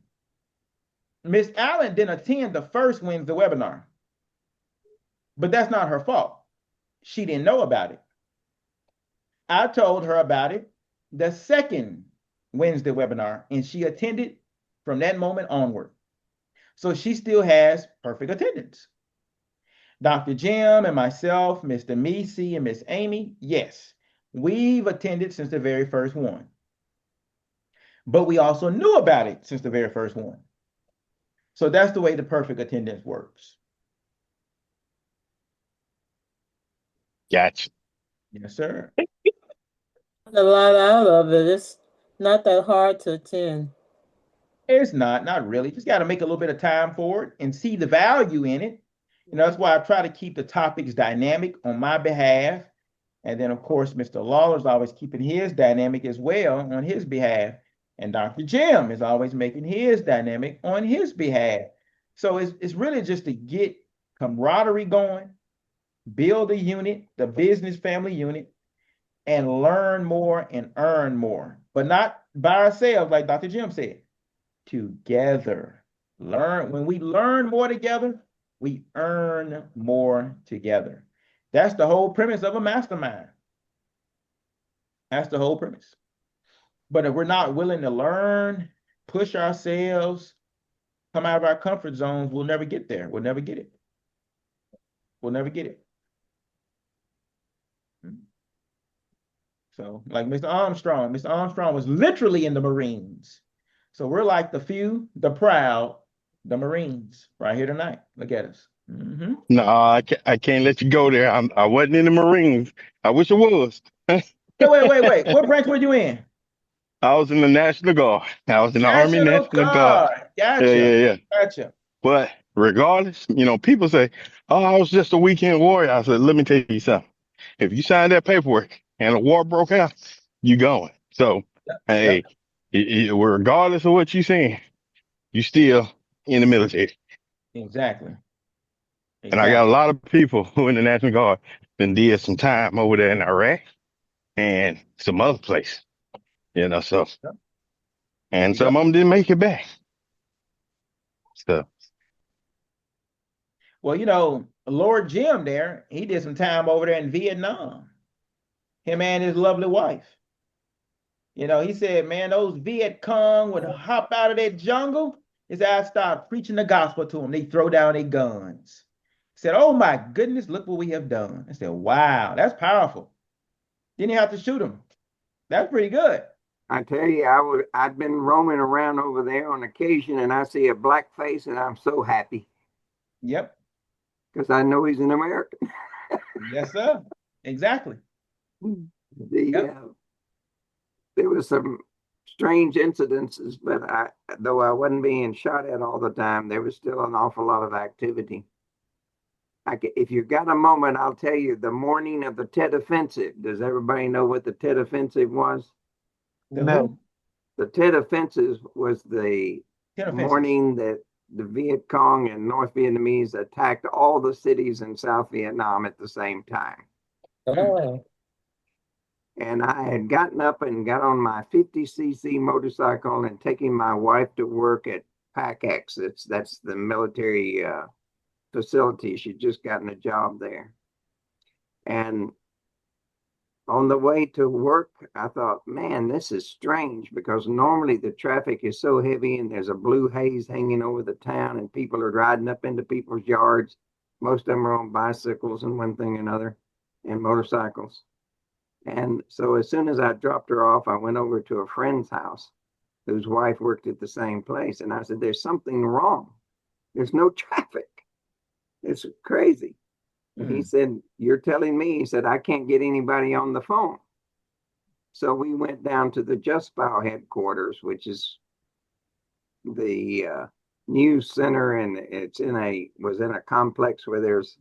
didn't attend the first Wednesday webinar, but that's not her fault. She didn't know about it. I told her about it the second Wednesday webinar, and she attended from that moment onward. So she still has perfect attendance. Dr. Jim and myself, Mr. Macy and Miss Amy, yes, we've attended since the very first one. But we also knew about it since the very first one. So that's the way the perfect attendance works. Gotcha. Yes, sir. A lot out of it. not that hard to attend. It's not really. Just got to make a little bit of time for it and see the value in it. That's why I try to keep the topics dynamic on my behalf. And then, of course, Mr. Lawler's always keeping his dynamic as well on his behalf. And Dr. Jim is always making his dynamic on his behalf. So it's really just to get camaraderie going, build a unit, the business family unit, and learn more and earn more, but not by ourselves, like Dr. Jim said, together. When we learn more together, we earn more together. That's the whole premise of a mastermind. That's the whole premise. But if we're not willing to learn, push ourselves, come out of our comfort zones, we'll never get there. We'll never get it. We'll never get it. So, like Mr. Armstrong was literally in the Marines. So we're like the few, the proud, the Marines right here tonight. Look at us. Mm-hmm. No, I can't let you go there. I wasn't in the Marines. I wish I was. Wait. What branch were you in? I was in the National Guard. I was in the Army National National Guard. Guard. Yeah, Gotcha. yeah, yeah. Gotcha. But regardless, people say, "Oh, I was just a weekend warrior." I said, "Let me tell you something. If you signed that paperwork and a war broke out, you going." So, Yep. hey, regardless of what you're saying, you still in the military. Exactly. And I got a Exactly. lot of people who in the National Guard then did some time over there in Iraq and some other place. So Yep. There and you go. some of them didn't make it back. So Well, Lord Jim there, he did some time over there in Vietnam. Him and his lovely wife. He said, man, those Viet Cong would hop out of that jungle. His ass start preaching the gospel to them. They throw down their guns. He said, oh my goodness, look what we have done. I said, wow, that's powerful. Didn't you have to shoot him? That's pretty good. I tell you, I've been roaming around over there on occasion, and I see a black face, and I'm so happy Yep. because I know he's an American. Yes, sir. Exactly. The Yep. There was some strange incidences, but though I wasn't being shot at all the time, there was still an awful lot of activity. If you've got a moment, I'll tell you the morning of the Tet Offensive. Does everybody know what the Tet Offensive was? The No. who? The Tet Offensive was the Ten offenses. morning that the Viet Cong and North Vietnamese attacked all the cities in South Vietnam at the same time. Oh, And I had gotten up and got on my 50cc motorcycle and taking my wife to work at PACX. That's the military facility. She'd just gotten a job there. And on the way to work, I thought, man, this is strange because normally the traffic is so heavy and there's a blue haze hanging over the town and people are riding up into people's yards. Most of them are on bicycles and one thing or another and motorcycles. And so as soon as I dropped her off, I went over to a friend's house whose wife worked at the same place. And I said, there's something wrong. There's no traffic. It's crazy. And he said, you're telling me? He said, I can't get anybody on the phone. So we went down to the Just Bow headquarters, which is the news center, and was in a complex where there's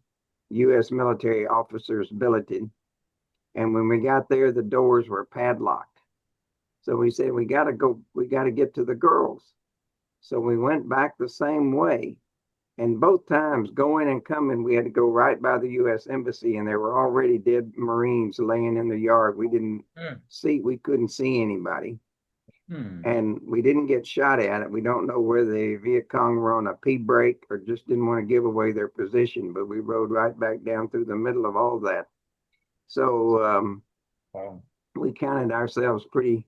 U.S. military officers billeted. And when we got there, the doors were padlocked. So we said, we got to get to the girls. So we went back the same way. And both times, going and coming, we had to go right by the U.S. Embassy, and there were already dead Marines laying in the yard. We couldn't see anybody. And we didn't get shot at it. We don't know whether the Viet Cong were on a pee break or just didn't want to give away their position, but we rode right back down through the middle of all that. So Wow. we counted ourselves pretty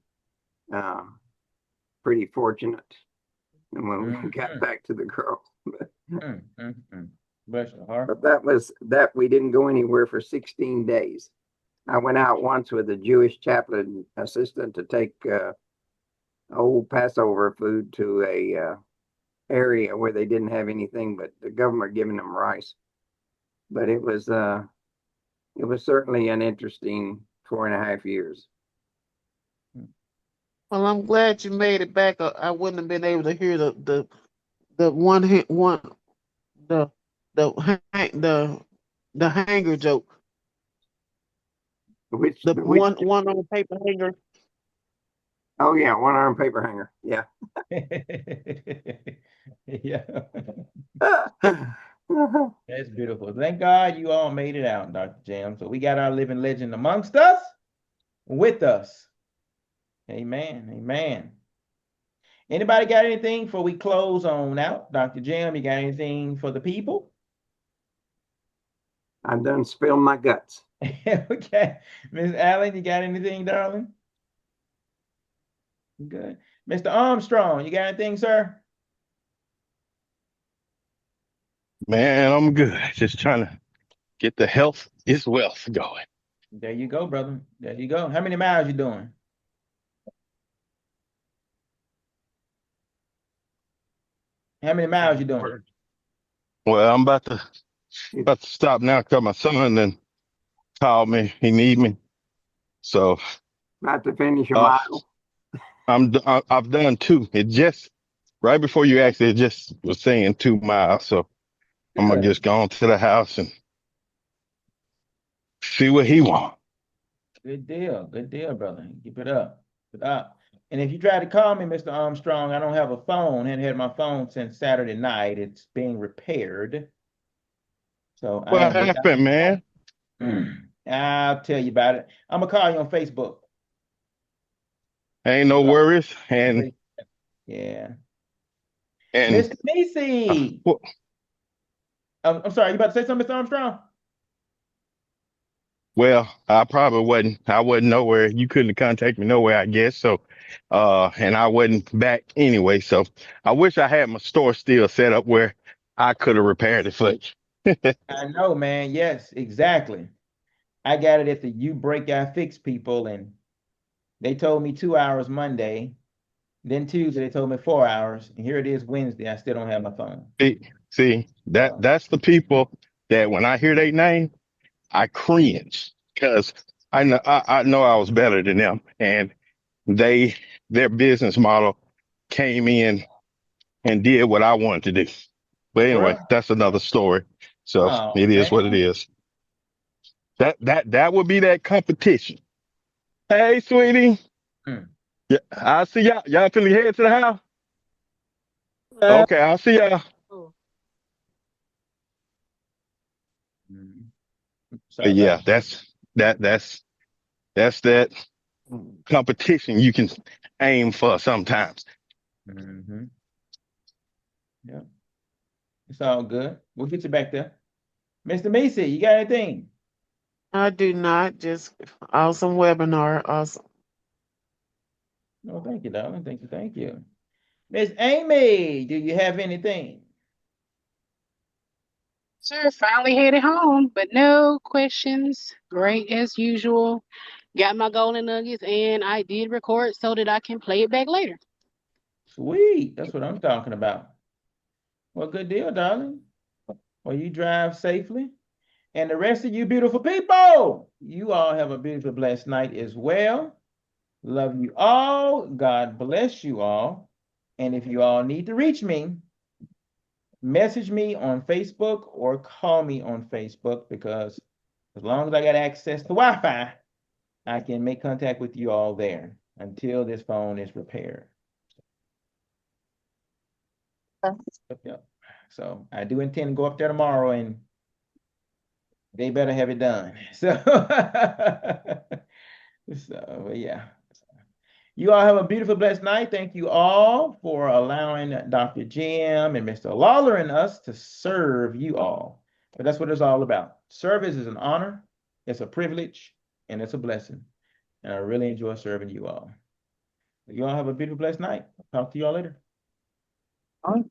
fortunate. And when we got back to the girls. Bless your heart. But that we didn't go anywhere for 16 days. I went out once with a Jewish chaplain assistant to take old Passover food to a area where they didn't have anything but the government giving them rice. But it was certainly an interesting 4.5 years. Well, I'm glad you made it back. I wouldn't have been able to hear the the the the hanger joke. The Which, one on the paper hanger. oh yeah, one arm paper hanger. Yeah. Yeah. That's beautiful. Thank God you all made it out, Dr. Jam. So we got our living legend amongst us, with us. Amen. Amen. Anybody got anything before we close on out? Dr. Jam, you got anything for the people? I'm done spilling my guts. Okay. Miss Allen, you got anything, darling? Good. Mr. Armstrong, you got anything, sir? Man, I'm good. Just trying to get the health is wealth going. There you go, brother. There you go. How many miles you doing? How many miles you doing? Well, I'm about to stop now because my son then called me. He need me. So About to finish a uh mile. I've done two. It just right before you asked, it just was saying 2 miles. So I'm gonna Good. just go on to the house and see what he wants. Good deal. Good deal, brother. Keep it up. Keep it up. And if you try to call me, Mr. Armstrong, I don't have a phone. I hadn't had my phone since Saturday night. It's being repaired. So I What am without happened, a man? phone. I'll tell you about it. I'm gonna call you on Facebook. Ain't I'm no gonna call worries. you on And Facebook. Yeah. and Mr. Macy. well, I'm sorry, you about to say something, Mr. Armstrong? well, I probably wasn't. I wasn't nowhere. You couldn't contact me nowhere, I guess. So, and I wasn't back anyway. So, I wish I had my store still set up where I could have repaired it for you. I know, man. Yes, exactly. I got it at the You Break I Fix people, and they told me 2 hours Monday. Then Tuesday, they told me 4 hours. And here it is Wednesday. I still don't have my phone. See, So, that's the people that when I hear their name, I cringe because I know I was better than them, and they their business model came in and did what I wanted to do. But anyway, well, that's another story. So oh, it is what it man. is. That would be that competition. Hey, sweetie. Mm. Yeah, I'll see y'all. Y'all finna head to the house? Uh, Okay, I'll see y'all. Mm. But Sorry about yeah, that's that competition you can aim for sometimes. that. Yeah, it's all good. We'll get you back there. Mr. Macy, you got anything? I do not. Just awesome webinar. Awesome. No, thank you, darling. Thank you. Thank you. Miss Amy, do you have anything? Sir, finally headed home, but no questions. Great as usual. Got my golden nuggets, and I did record so that I can play it back later. Sweet. That's what I'm talking about. Well, good deal, darling. Well, you drive safely. And the rest of you beautiful people, you all have a beautiful, blessed night as well. Love you all. God bless you all. And if you all need to reach me, message me on Facebook or call me on Facebook, because as long as I got access to Wi-Fi, I can make contact with you all there until this phone is repaired. Yep. So I do intend to go up there tomorrow, and they better have it done. So yeah. You all have a beautiful, blessed night. Thank you all for allowing Dr. Jim and Mr. Lawler and us to serve you all. But that's what it's all about. Service is an honor, it's a privilege, and it's a blessing. And I really enjoy serving you all. You all have a beautiful, blessed night. Talk to you all later. All right.